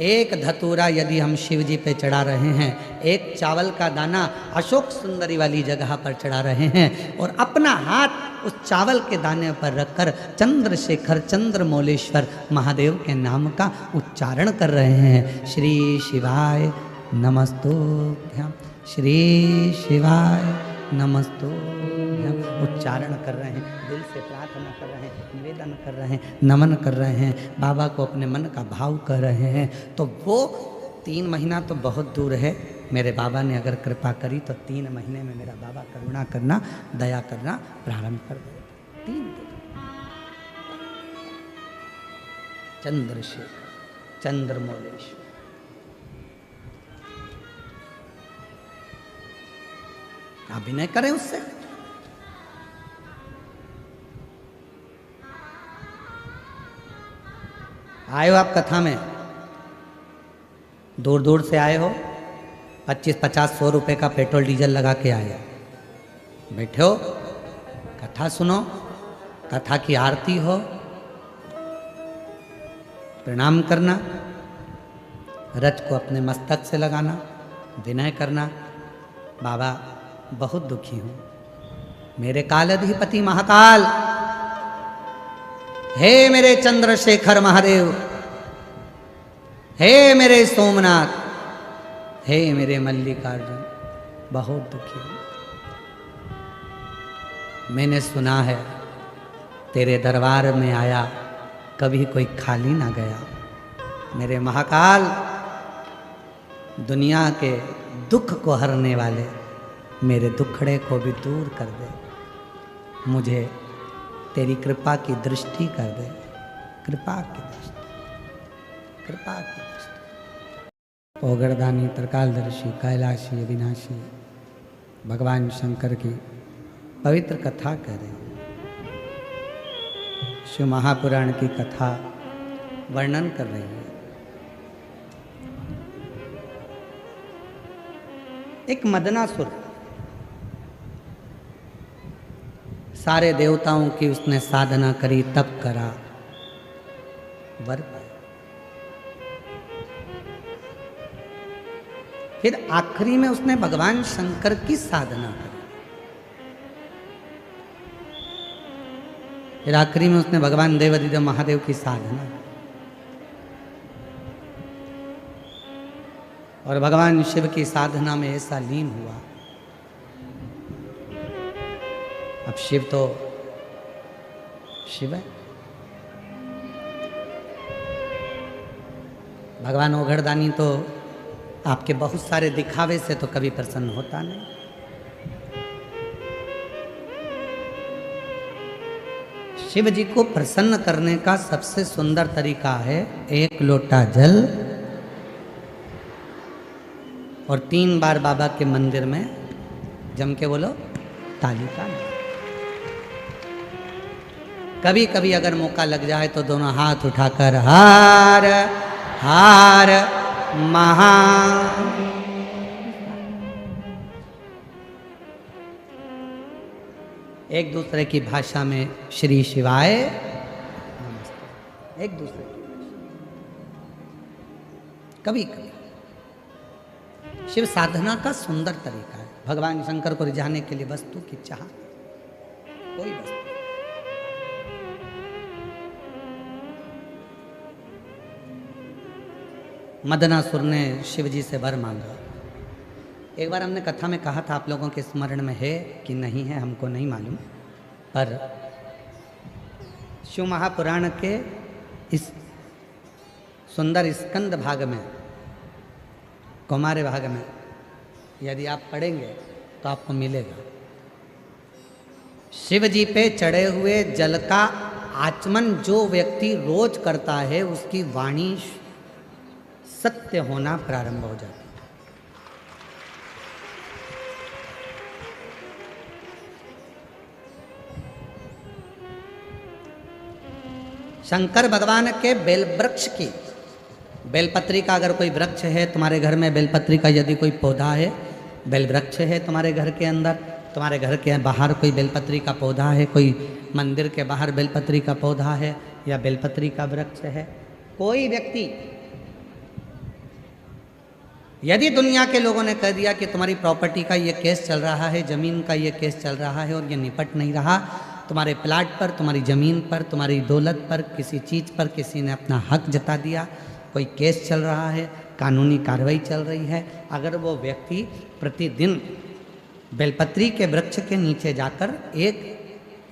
एक धतूरा यदि हम शिव जी पे चढ़ा रहे हैं, एक चावल का दाना अशोक सुंदरी वाली जगह पर चढ़ा रहे हैं और अपना हाथ उस चावल के दाने पर रखकर चंद्रशेखर चंद्रमौलेश्वर महादेव के नाम का उच्चारण कर रहे हैं। श्री शिवाय नमस्तुभ्यं, श्री शिवाय नमस्तुभ्यं उच्चारण कर रहे हैं, दिल से प्रार्थना कर रहे हैं, निवेदन कर रहे हैं, नमन कर रहे हैं, बाबा को अपने मन का भाव कर रहे हैं। तो वो 3 महीना तो बहुत दूर है, मेरे बाबा ने अगर कृपा करी तो 3 महीने में मेरा बाबा करुणा करना, दया करना प्रारंभ कर दे। 3 दिन चंद्रशेखर चंद्रमौलेश्वर। अभिनय करें उससे। आए हो आप कथा में, दूर दूर से आए हो, 25-50-100 रुपए का पेट्रोल डीजल लगा के आए हो, बैठे हो, कथा सुनो, कथा की आरती हो, प्रणाम करना, रज को अपने मस्तक से लगाना, विनय करना, बाबा बहुत दुखी हूं, मेरे कालाधिपति महाकाल, हे मेरे चंद्रशेखर महादेव, हे मेरे सोमनाथ, हे मेरे मल्लिकार्जुन, बहुत दुखी हूं। मैंने सुना है तेरे दरबार में आया कभी कोई खाली ना गया। मेरे महाकाल, दुनिया के दुख को हरने वाले मेरे दुखड़े को भी दूर कर दे, मुझे तेरी कृपा की दृष्टि कर दे, कृपा की दृष्टि, कृपा की दृष्टि। ओगरदानी, त्रिकालदर्शी, कैलाशी, अविनाशी भगवान शंकर की पवित्र कथा कर रहे हैं। शिव महापुराण की कथा वर्णन कर रही है। एक मदनासुर, सारे देवताओं की उसने साधना करी, तप करा, वर पाया। फिर आखिरी में उसने भगवान शंकर की साधना करी। फिर आखिरी में उसने भगवान देवाधिदेव महादेव की साधना, और भगवान शिव की साधना में ऐसा लीन हुआ। अब शिव तो शिव है, भगवान ओघड़दानी तो आपके बहुत सारे दिखावे से तो कभी प्रसन्न होता नहीं। शिव जी को प्रसन्न करने का सबसे सुंदर तरीका है 1 लोटा जल और 3 बार बाबा के मंदिर में जम के बोलो ताली का। कभी कभी अगर मौका लग जाए तो दोनों हाथ उठाकर हार हार महा, एक दूसरे की भाषा में श्री शिवाय नमस्ते, एक दूसरे की कभी कभी। शिव साधना का सुंदर तरीका है। भगवान शंकर को रिझाने के लिए वस्तु की चाह, कोई वस्तु। मदनासुर ने शिव जी से वर मांगा। एक बार हमने कथा में कहा था, आप लोगों के स्मरण में है कि नहीं है हमको नहीं मालूम, पर शिव महापुराण के इस सुंदर स्कंद भाग में, कौमार्य भाग में यदि आप पढ़ेंगे तो आपको मिलेगा। शिव जी पे चढ़े हुए जल का आचमन जो व्यक्ति रोज करता है उसकी वाणी सत्य होना प्रारंभ हो जाता है। शंकर भगवान के बेल वृक्ष की, बेलपत्री का अगर कोई वृक्ष है तुम्हारे घर में, बेलपत्री का यदि कोई पौधा है, बेल वृक्ष है तुम्हारे घर के अंदर, तुम्हारे घर के बाहर कोई बेलपत्री का पौधा है, कोई मंदिर के बाहर बेलपत्री का पौधा है या बेलपत्री का वृक्ष है, कोई व्यक्ति यदि दुनिया के लोगों ने कह दिया कि तुम्हारी प्रॉपर्टी का ये केस चल रहा है, जमीन का ये केस चल रहा है और ये निपट नहीं रहा, तुम्हारे प्लाट पर, तुम्हारी ज़मीन पर, तुम्हारी दौलत पर, किसी चीज़ पर किसी ने अपना हक जता दिया, कोई केस चल रहा है, कानूनी कार्रवाई चल रही है, अगर वो व्यक्ति प्रतिदिन बेलपत्री के वृक्ष के नीचे जाकर एक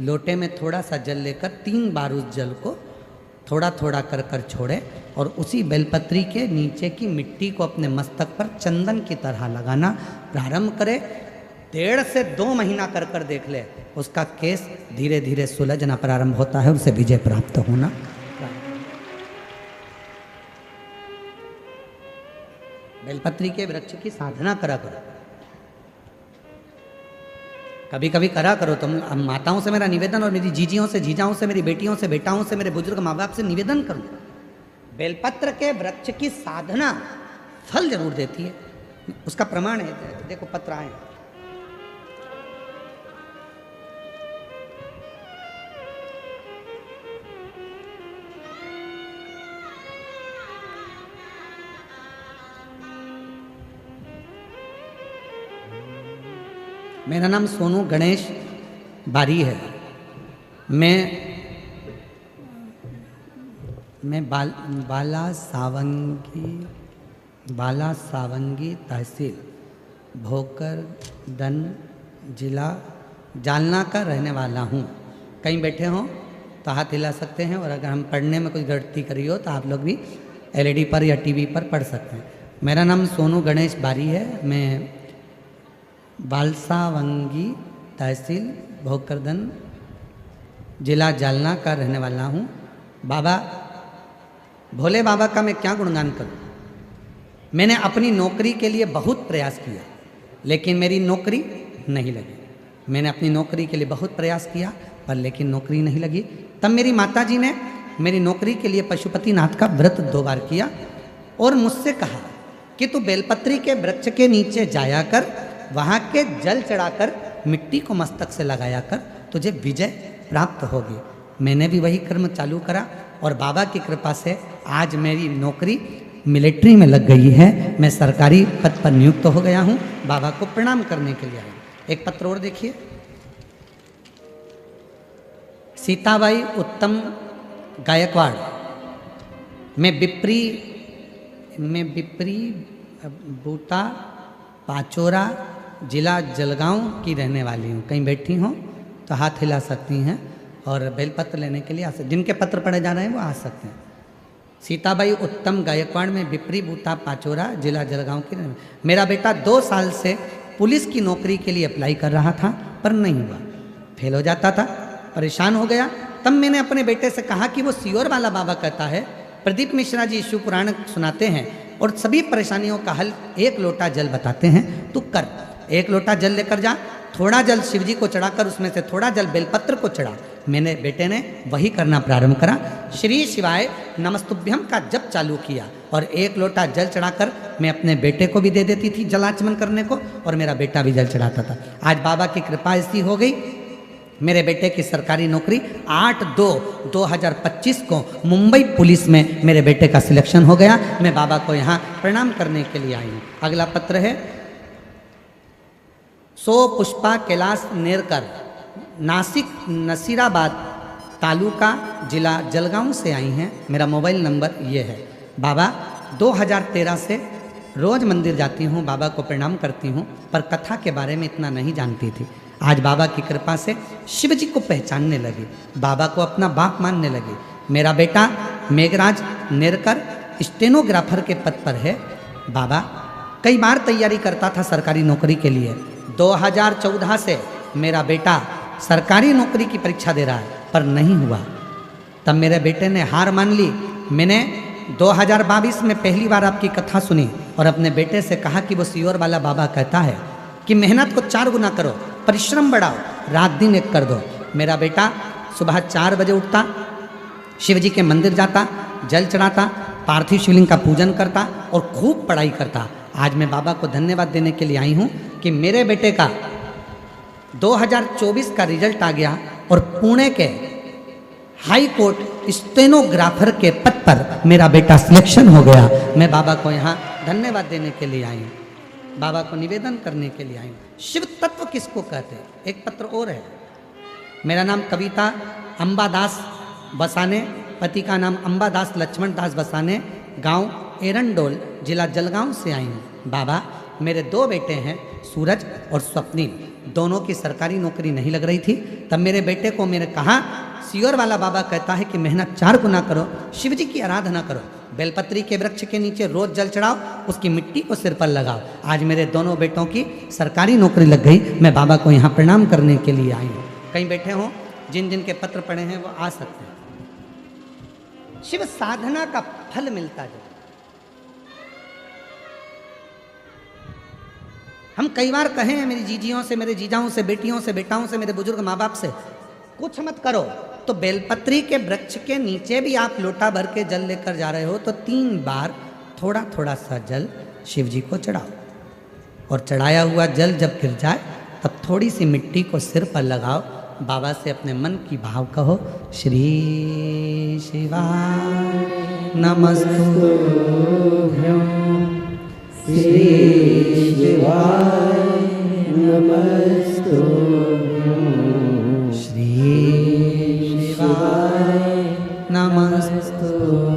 लोटे में थोड़ा सा जल लेकर 3 बार उस जल को थोड़ा थोड़ा कर कर छोड़े और उसी बेलपत्री के नीचे की मिट्टी को अपने मस्तक पर चंदन की तरह लगाना प्रारंभ करे, 1.5 से 2 महीना कर कर देख ले, उसका केस धीरे धीरे सुलझना प्रारंभ होता है, उसे विजय प्राप्त होना। बेलपत्री के वृक्ष की साधना करा करो, कभी कभी करा करो तुम। माताओं से मेरा निवेदन और मेरी जीजियों से, जीजाओं से, मेरी बेटियों से, बेटाओं से, मेरे बुजुर्ग माँ बाप से निवेदन करूँ, बेलपत्र के वृक्ष की साधना फल जरूर देती है। उसका प्रमाण है, देखो पत्र आए, मेरा नाम सोनू गणेश बारी है। मैं बाला सावंगी तहसील भोकरदन जिला जालना का रहने वाला हूँ। कहीं बैठे हों तो हाथ हिला सकते हैं और अगर हम पढ़ने में कोई गलती करी हो तो आप लोग भी एलईडी पर या टीवी पर पढ़ सकते हैं। मेरा नाम सोनू गणेश बारी है। मैं बालसावंगी तहसील भोकरदन जिला जालना का रहने वाला हूँ। बाबा भोले बाबा का मैं क्या गुणगान करूँ। मैंने अपनी नौकरी के लिए बहुत प्रयास किया लेकिन मेरी नौकरी नहीं लगी। मैंने अपनी नौकरी के लिए बहुत प्रयास किया पर लेकिन नौकरी नहीं लगी। तब मेरी माताजी ने मेरी नौकरी के लिए पशुपतिनाथ का व्रत 2 बार किया और मुझसे कहा कि तू बेलपत्री के वृक्ष के नीचे जाया कर, वहाँ के जल चढ़ाकर मिट्टी को मस्तक से लगाया कर, तुझे विजय प्राप्त होगी। मैंने भी वही कर्म चालू करा और बाबा की कृपा से आज मेरी नौकरी मिलिट्री में लग गई है। मैं सरकारी पद पर नियुक्त हो गया हूँ। बाबा को प्रणाम करने के लिए आया। एक पत्र और देखिए। सीताबाई उत्तम गायकवाड़, मैं बिप्री बूटा पाचोरा जिला जलगांव की रहने वाली हूँ। कहीं बैठी हों तो हाथ हिला सकती हैं और बेलपत्र लेने के लिए आ सकते, जिनके पत्र पढ़े जा रहे हैं वो आ सकते हैं। सीताबाई उत्तम गायकवाड़ में बिप्री बूटा पाचोरा जिला जलगांव की रहने। मेरा बेटा 2 साल से पुलिस की नौकरी के लिए अप्लाई कर रहा था पर नहीं हुआ, फेल हो जाता था, परेशान हो गया। तब मैंने अपने बेटे से कहा कि वो सियोर वाला बाबा कहता है, प्रदीप मिश्रा जी शिव पुराण सुनाते हैं और सभी परेशानियों का हल 1 लोटा जल बताते हैं, तू कर। 1 लोटा जल लेकर जा, थोड़ा जल शिव जी को चढ़ाकर उसमें से थोड़ा जल बेलपत्र को चढ़ा। मेरे बेटे ने वही करना प्रारंभ करा। श्री शिवाय नमस्तुभ्यम का जप चालू किया और 1 लोटा जल चढ़ाकर मैं अपने बेटे को भी दे देती थी जलाचमन करने को और मेरा बेटा भी जल चढ़ाता था। आज बाबा की कृपा ऐसी हो गई, मेरे बेटे की सरकारी नौकरी 8/2/2025 को मुंबई पुलिस में मेरे बेटे का सिलेक्शन हो गया। मैं बाबा को यहाँ प्रणाम करने के लिए आई हूँ। अगला पत्र है सो पुष्पा कैलाश नेरकर, नासिक नसीराबाद तालुका जिला जलगांव से आई हैं। मेरा मोबाइल नंबर ये है। बाबा 2013 से रोज़ मंदिर जाती हूँ, बाबा को प्रणाम करती हूँ पर कथा के बारे में इतना नहीं जानती थी। आज बाबा की कृपा से शिव जी को पहचानने लगी, बाबा को अपना बाप मानने लगी। मेरा बेटा मेघराज नेरकर स्टेनोग्राफर के पद पर है। बाबा कई बार तैयारी करता था सरकारी नौकरी के लिए। 2014 से मेरा बेटा सरकारी नौकरी की परीक्षा दे रहा है पर नहीं हुआ। तब मेरे बेटे ने हार मान ली। मैंने 2022 में पहली बार आपकी कथा सुनी और अपने बेटे से कहा कि वो सीहोर वाला बाबा कहता है कि मेहनत को 4 गुना करो, परिश्रम बढ़ाओ, रात दिन एक कर दो। मेरा बेटा सुबह 4 बजे उठता, शिव जी के मंदिर जाता, जल चढ़ाता, पार्थिव शिवलिंग का पूजन करता और खूब पढ़ाई करता। आज मैं बाबा को धन्यवाद देने के लिए आई हूँ कि मेरे बेटे का 2024 का रिजल्ट आ गया और पुणे के हाई कोर्ट स्टेनोग्राफर के पद पर मेरा बेटा सिलेक्शन हो गया। मैं बाबा को यहाँ धन्यवाद देने के लिए आई हूँ, बाबा को निवेदन करने के लिए आई हूँ। शिव तत्व किसको कहते हैं? एक पत्र और है। मेरा नाम कविता अंबादास बसाने, पति का नाम अंबादास लक्ष्मण दास बसाने, गांव एरंडोल, जिला जलगांव से आई हूँ। बाबा, मेरे 2 बेटे हैं, सूरज और स्वप्निल। दोनों की सरकारी नौकरी नहीं लग रही थी। तब मेरे बेटे को मैंने कहा, सीहोर वाला बाबा कहता है कि मेहनत 4 गुना करो, शिव जी की आराधना करो, बेलपत्री के वृक्ष के नीचे रोज जल चढ़ाओ, उसकी मिट्टी को सिर पर लगाओ। आज मेरे दोनों बेटों की सरकारी नौकरी लग गई। मैं बाबा को यहाँ प्रणाम करने के लिए आई हूँ। कहीं बैठे हों, जिन जिन के पत्र पढ़े हैं वो आ सकते हैं। शिव साधना का फल मिलता जाए। हम कई बार कहे हैं मेरी जीजियों से, मेरे जीजाओं से, बेटियों से, बेटाओं से, मेरे बुजुर्ग माँ बाप से, कुछ मत करो। तो बेलपत्री के वृक्ष के नीचे भी आप लोटा भर के जल लेकर जा रहे हो तो 3 बार थोड़ा थोड़ा सा जल शिव जी को चढ़ाओ और चढ़ाया हुआ जल जब गिर जाए तब थोड़ी सी मिट्टी को सिर पर लगाओ। बाबा से अपने मन की भाव कहो, श्री शिवाय नमस्तुभ्यं, श्री शिवाय नमस्तुभ्यं, श्री शिवाय नमस्तुभ्यं,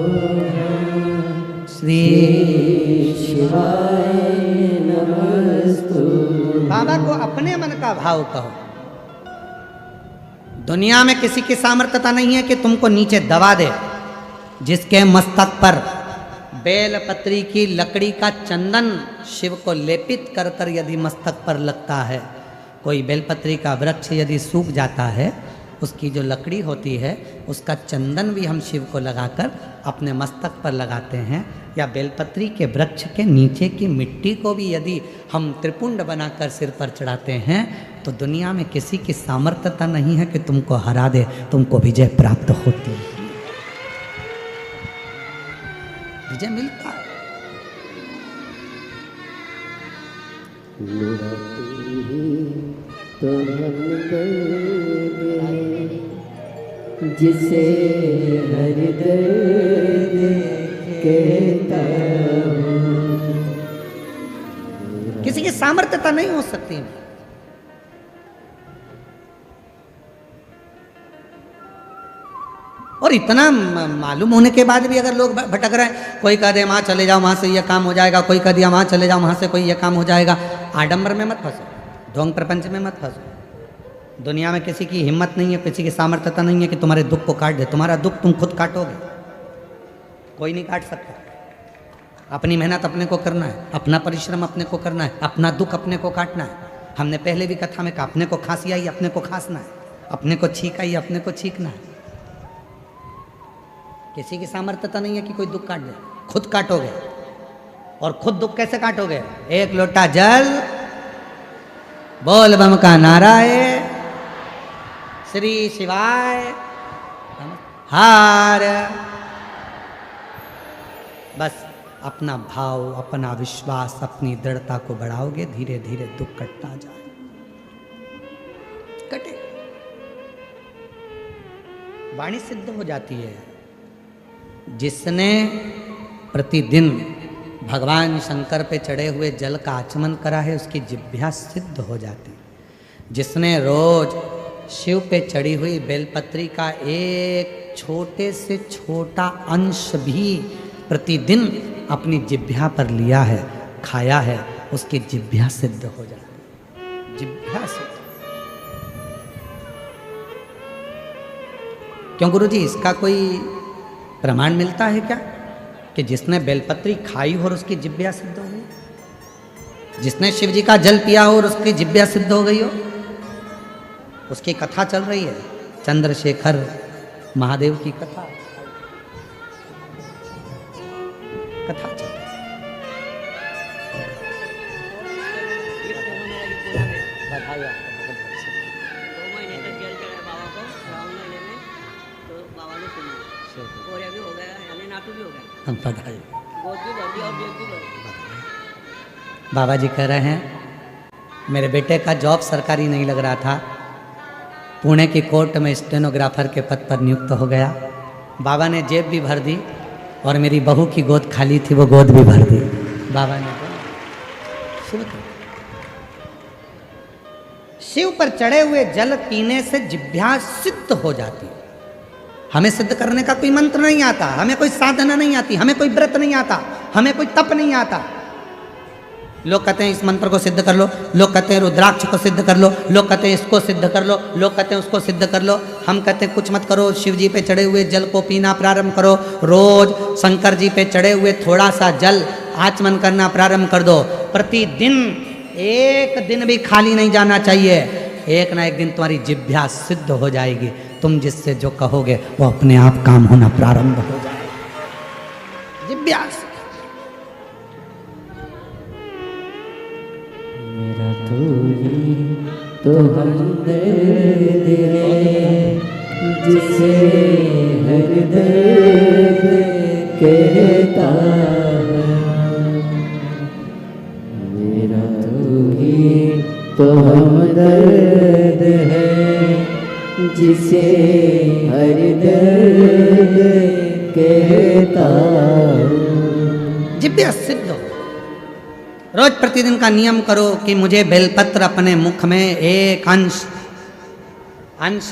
श्री शिवाय नमस्तुभ्यं। बाबा को अपने मन का भाव कहो। दुनिया में किसी की सामर्थ्यता नहीं है कि तुमको नीचे दबा दे। जिसके मस्तक पर बेलपत्री की लकड़ी का चंदन शिव को लेपित कर कर यदि मस्तक पर लगता है, कोई बेलपत्री का वृक्ष यदि सूख जाता है, उसकी जो लकड़ी होती है उसका चंदन भी हम शिव को लगाकर अपने मस्तक पर लगाते हैं, या बेलपत्री के वृक्ष के नीचे की मिट्टी को भी यदि हम त्रिपुंड बनाकर सिर पर चढ़ाते हैं, तो दुनिया में किसी की सामर्थ्यता नहीं है कि तुमको हरा दे, तुमको विजय प्राप्त होती है, विजय मिलता है। तो हम दर्द जिसे हर दर्द कहता हूँ। किसी की सामर्थ्यता नहीं हो सकती। और इतना मालूम होने के बाद भी अगर लोग भटक रहे हैं, कोई कह दे वहाँ चले जाओ, वहाँ से ये काम हो जाएगा, कोई कह दिया वहाँ चले जाओ, वहाँ से कोई ये काम हो जाएगा। आडंबर में मत फंसो, ढोंग प्रपंच में मत फंसो। दुनिया में किसी की हिम्मत नहीं है, किसी की सामर्थ्यता नहीं है कि तुम्हारे दुख को काट दे। तुम्हारा दुख तुम खुद काटोगे, कोई नहीं काट सकता। अपनी मेहनत अपने को करना है, अपना परिश्रम अपने को करना है, अपना दुख अपने को काटना है। हमने पहले भी कथा में कहा, अपने को खांसी आई अपने को खांसना है, अपने को छींक आई अपने को छींकना है। किसी की सामर्थ्यता नहीं है कि कोई दुख काट दे, खुद काटोगे। और खुद दुख कैसे काटोगे? 1 लोटा जल, बोल बम का नारा है, श्री शिवाय हार। बस अपना भाव, अपना विश्वास, अपनी दृढ़ता को बढ़ाओगे, धीरे धीरे दुख कटता जाए, कटे। वाणी सिद्ध हो जाती है। जिसने प्रतिदिन भगवान शंकर पे चढ़े हुए जल का आचमन करा है, उसकी जिह्वा सिद्ध हो जाती। जिसने रोज शिव पे चढ़ी हुई बेलपत्री का एक छोटे से छोटा अंश भी प्रतिदिन अपनी जिह्वा पर लिया है, खाया है, उसकी जिह्वा सिद्ध हो जाती। जिह्वा सिद्ध। क्यों गुरुजी, इसका कोई प्रमाण मिलता है क्या कि जिसने बेलपत्री खाई हो और उसकी जिह्वा सिद्ध हो गई, जिसने शिव जी का जल पिया हो और उसकी जिह्वा सिद्ध हो गई हो? उसकी कथा चल रही है, चंद्रशेखर महादेव की कथा। कथा चल रही। बधाई आपको, बहुत बहुत शुक्रिया। 2 महीने तक जेल चढ़ा बाबा को, 9 महीने में तो बाबा ने सुन लिया, कोरिया भी हो गया, यानी नाटू भी हो गया, बधाई। गोद भी भर दिया और जेब भी भर दी। बाबा जी कह रहे हैं मेरे बेटे का जॉब सरकारी नहीं लग रहा था, पुणे की कोर्ट में स्टेनोग्राफर के पद पर नियुक्त हो गया। बाबा ने जेब भी भर दी और मेरी बहू की गोद खाली थी, वो गोद भी भर दी। बाबा ने शिव पर चढ़े हुए जल पीने से जिह्वा सिद्ध हो जाती। हमें सिद्ध करने का कोई मंत्र नहीं आता, हमें कोई साधना नहीं आती, हमें कोई व्रत नहीं आता, हमें कोई तप नहीं आता। लोग कहते हैं इस मंत्र को सिद्ध कर लो, लोग कहते हैं रुद्राक्ष को सिद्ध कर लो, लोग कहते हैं इसको सिद्ध कर लो, लोग कहते हैं उसको सिद्ध कर लो। हम कहते हैं कुछ मत करो, शिव जी पे चढ़े हुए जल को पीना प्रारंभ करो। रोज शंकर जी पे चढ़े हुए थोड़ा सा जल आचमन करना प्रारंभ कर दो। प्रतिदिन एक दिन भी खाली नहीं जाना चाहिए। एक ना एक दिन तुम्हारी जिह्वा सिद्ध हो जाएगी। तुम जिससे जो कहोगे वो अपने आप काम होना प्रारंभ हो जाएगा। जिह्वा मेरा तू ही तो हमदर्द है, जिसे हर दर्द कहता है। मेरा तू ही तो हमदर्द है, जिसे हर दर्द कहता है। जिह्वा सिद्ध हो। रोज प्रतिदिन का नियम करो कि मुझे बेलपत्र अपने मुख में एक अंश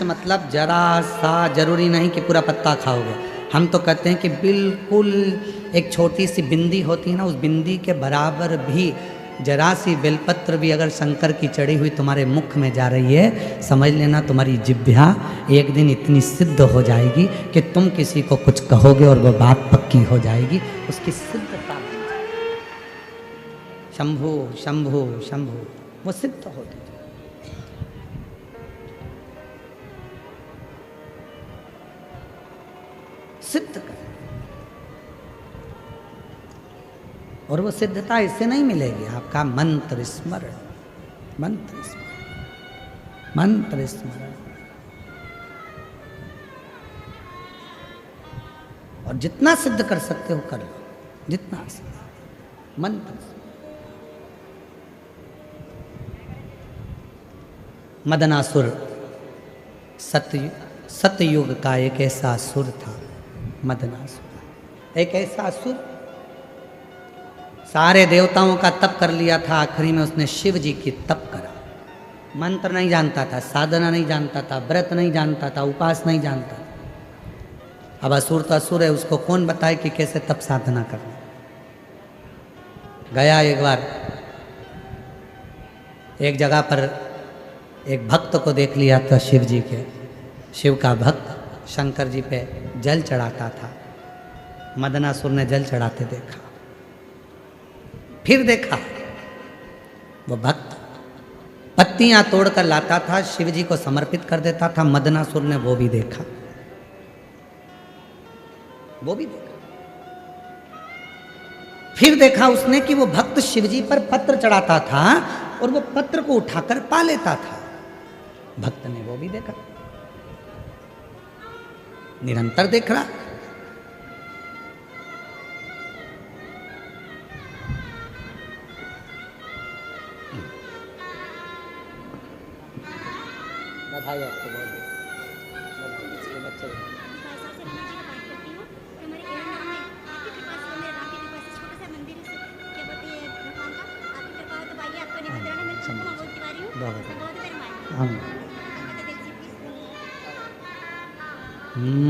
मतलब जरा सा, जरूरी नहीं कि पूरा पत्ता खाओगे। हम तो कहते हैं कि बिल्कुल एक छोटी सी बिंदी होती है ना, उस बिंदी के बराबर भी जरा सी बेलपत्र भी अगर शंकर की चढ़ी हुई तुम्हारे मुख में जा रही है, समझ लेना तुम्हारी जिह्वा एक दिन इतनी सिद्ध हो जाएगी कि तुम किसी को कुछ कहोगे और वो बात पक्की हो जाएगी। उसकी सिद्धता शंभु शंभु शंभु वो सिद्ध होती है। सिद्ध कर, और वो सिद्धता इससे नहीं मिलेगी, आपका मंत्र स्मरण, मंत्र स्मरण, मंत्र स्मरण। और जितना सिद्ध कर सकते हो कर लो, जितना मंत्र। मदनासुर सतयुग का एक ऐसा असुर था। मदनासुर एक ऐसा असुर, सारे देवताओं का तप कर लिया था, आखिरी में उसने शिव जी की तप करा। मंत्र नहीं जानता था, साधना नहीं जानता था, व्रत नहीं जानता था, उपास नहीं जानता था। अब असुर तो असुर है, उसको कौन बताए कि कैसे तप साधना करना। गया एक बार एक जगह पर एक भक्त को देख लिया था, शिव जी के, शिव का भक्त शंकर जी पे जल चढ़ाता था। मदनासुर ने जल चढ़ाते देखा, फिर देखा वो भक्त पत्तियां तोड़कर लाता था, शिव जी को समर्पित कर देता था। मदनासुर ने वो भी देखा, वो भी देखा। फिर देखा उसने कि वो भक्त शिव जी पर पत्र चढ़ाता था और वो पत्र को उठाकर पा लेता था। भक्त ने वो भी देखा, निरंतर देख रहा। बधाई आपको बहुत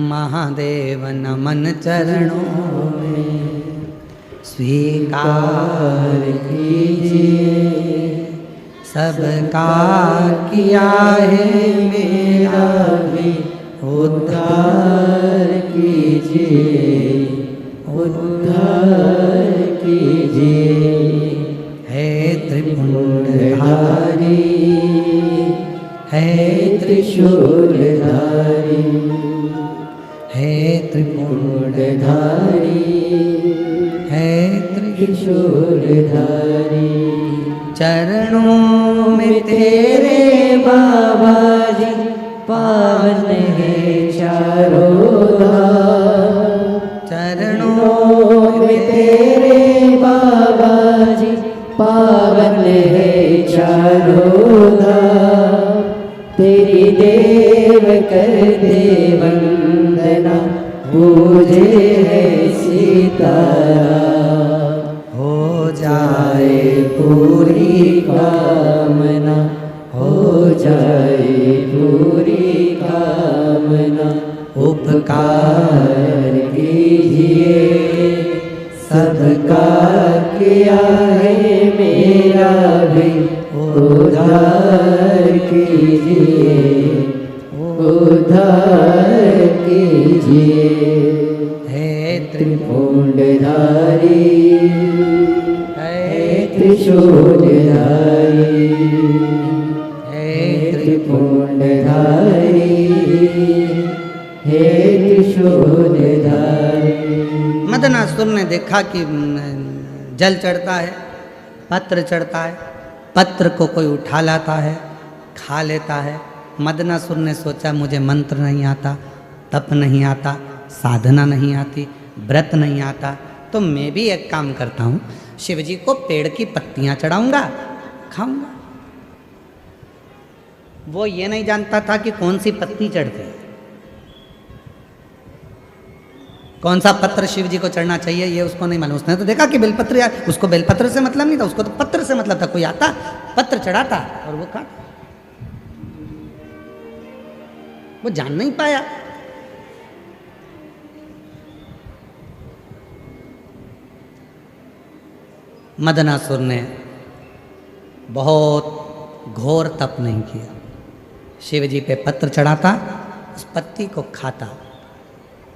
महादेव नमन चरणों में स्वीकार कीजिए, सबका किया है मेरा भी उद्धार कीजिए, उद्धार कीजिए। है त्रिपुंडधारी, है त्रिशूलधारी, है त्रिपुंडधारी, है त्रिशूलधारी। चरणों में तेरे बाबा जी पावन है चारों धाम। चरणों में तेरे बाबा जी पावन है चारों धाम। तेरी देव करते वंदना पूजे है सीताराम। हो जाए पूरी कामना हो जाए पूरी कामना। उपकार कीजिए सबका किया है मेरा भी उद्धार कीजिए उद्धार कीजिए। हे त्रिपुंडधारी है त्रिशूलधारी हे त्रिपुंडधारी हे त्रिशूलधारी। मदनासुर ने देखा कि जल चढ़ता है, पत्र चढ़ता है, पत्र को कोई उठा लाता है, खा लेता है। मदनासुर ने सोचा मुझे मंत्र नहीं आता, तप नहीं आता, साधना नहीं आती, व्रत नहीं आता, तो मैं भी एक काम करता हूँ, शिवजी को पेड़ की पत्तियाँ चढ़ाऊंगा, खाऊंगा। वो ये नहीं जानता था कि कौन सी पत्ती चढ़ती है, कौन सा पत्र शिव जी को चढ़ना चाहिए, ये उसको नहीं मालूम। उसने तो देखा कि बेलपत्र, यार उसको बेलपत्र से मतलब नहीं था, उसको तो पत्र से मतलब था। कोई आता पत्र चढ़ाता और वो खाता, वो जान नहीं पाया। मदनासुर ने बहुत घोर तप नहीं किया, शिव जी पे पत्र चढ़ाता, उस पत्ती को खाता,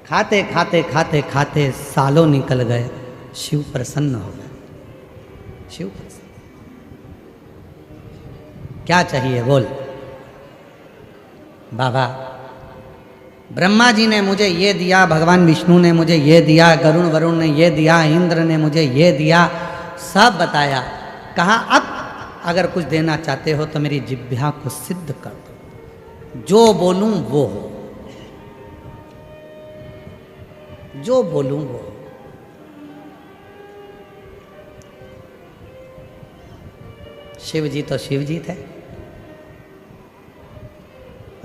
खाते खाते खाते खाते सालों निकल गए, शिव प्रसन्न हो गए। शिव प्रसन्न, क्या चाहिए बोल। बाबा ब्रह्मा जी ने मुझे ये दिया, भगवान विष्णु ने मुझे ये दिया, गरुण वरुण ने ये दिया, इंद्र ने मुझे ये दिया, सब बताया। कहा अब अगर कुछ देना चाहते हो तो मेरी जिह्वा को सिद्ध कर दो, जो बोलूं वो हो, जो बोलूं वो। शिव जी तो शिव जी थे,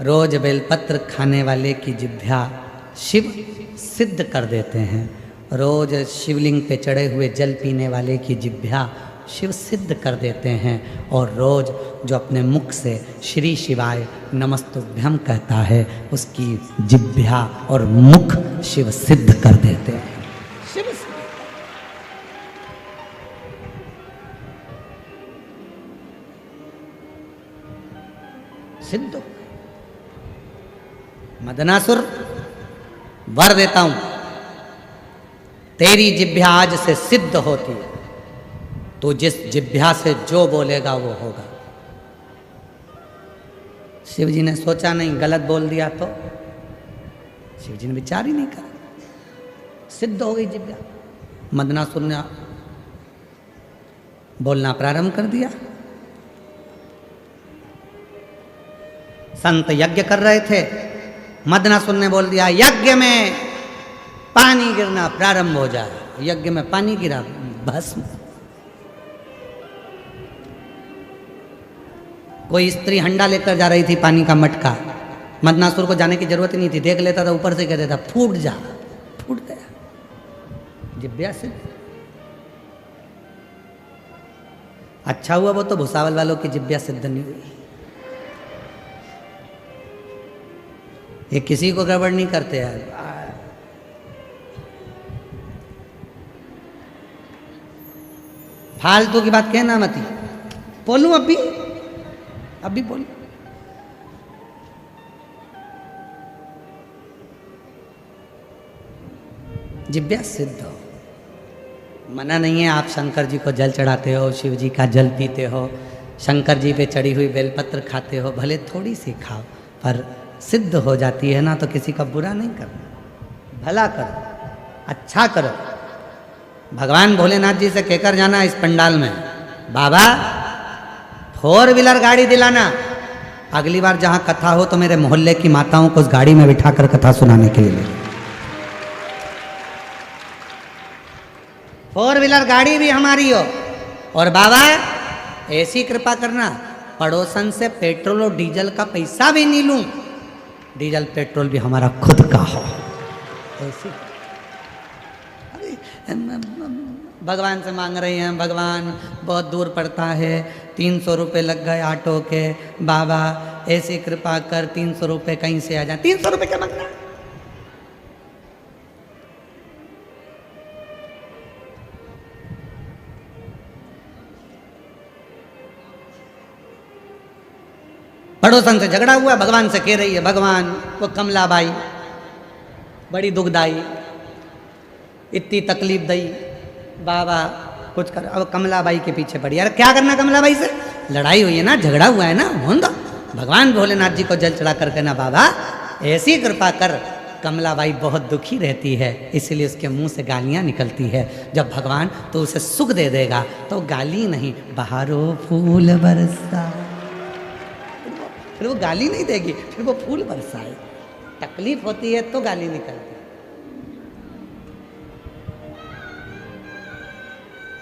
रोज बेलपत्र खाने वाले की जिह्वा शिव सिद्ध कर देते हैं। रोज शिवलिंग पे चढ़े हुए जल पीने वाले की जिह्वा शिव सिद्ध कर देते हैं। और रोज जो अपने मुख से श्री शिवाय नमस्तुभ्यम कहता है, उसकी जिह्वा और मुख शिव सिद्ध कर देते हैं। शिव सिद्ध। मदनासुर वर देता हूं, तेरी जिह्वा आज से सिद्ध होती है, तो जिस जिह्वा से जो बोलेगा वो होगा। शिव जी ने सोचा नहीं गलत बोल दिया तो, शिव जी ने विचार ही नहीं करा, सिद्ध हो गई जिह्वा। मदनासुर ने बोलना प्रारंभ कर दिया। संत यज्ञ कर रहे थे, मदनासुर ने बोल दिया यज्ञ में पानी गिरना प्रारंभ हो जाए। यज्ञ में पानी गिरा, भस्म। कोई स्त्री हंडा लेकर जा रही थी पानी का मटका, मदनासुर को जाने की जरूरत ही नहीं थी, देख लेता था, ऊपर से कह देता फूट जा, फूट गया। जिह्वा से अच्छा हुआ वो तो भुसावल वालों की जिह्वा सिद्ध नहीं हुई। ये किसी को गड़बड़ नहीं करते यार। फालतू की बात कहना मत। बोलूं अभी बोलूं। जिह्वा सिद्ध हो, मना नहीं है। आप शंकर जी को जल चढ़ाते हो, शिव जी का जल पीते हो, शंकर जी पे चढ़ी हुई बेलपत्र खाते हो, भले थोड़ी सी खाओ, पर सिद्ध हो जाती है ना, तो किसी का बुरा नहीं करना, भला करो, अच्छा करो। भगवान भोलेनाथ जी से कहकर जाना इस पंडाल में, बाबा 4 व्हीलर गाड़ी दिलाना, अगली बार जहां कथा हो तो मेरे मोहल्ले की माताओं को उस गाड़ी में बिठाकर कथा सुनाने के लिए ले। 4 व्हीलर गाड़ी भी हमारी हो, और बाबा ऐसी कृपा करना पड़ोसन से पेट्रोल और डीजल का पैसा भी नहीं लूं, डीजल पेट्रोल भी हमारा खुद का हो। ऐसी भगवान से मांग रही हैं, भगवान बहुत दूर पड़ता है, 300 रुपये लग गए ऑटो के, बाबा ऐसी कृपा कर 300 रुपये कहीं से आ जाए। 300 रुपये क्या मांगना? पड़ोसन से झगड़ा हुआ, भगवान से कह रही है, भगवान वो कमलाबाई बड़ी दुखदाई, इतनी तकलीफ दई, बाबा कुछ कर। अब कमलाबाई के पीछे पड़ी, यार क्या करना कमलाबाई से, लड़ाई हुई है ना, झगड़ा हुआ है ना, होन दो। भगवान भोलेनाथ जी को जल चढ़ा कर कहना, बाबा ऐसी कृपा कर, कमलाबाई बहुत दुखी रहती है, इसलिए उसके मुंह से गालियां निकलती है, जब भगवान तो उसे सुख दे देगा तो गाली नहीं, बहारो फूल बरसा, फिर वो गाली नहीं देगी, फिर वो फूल बरसाए। तकलीफ होती है तो गाली निकलती है।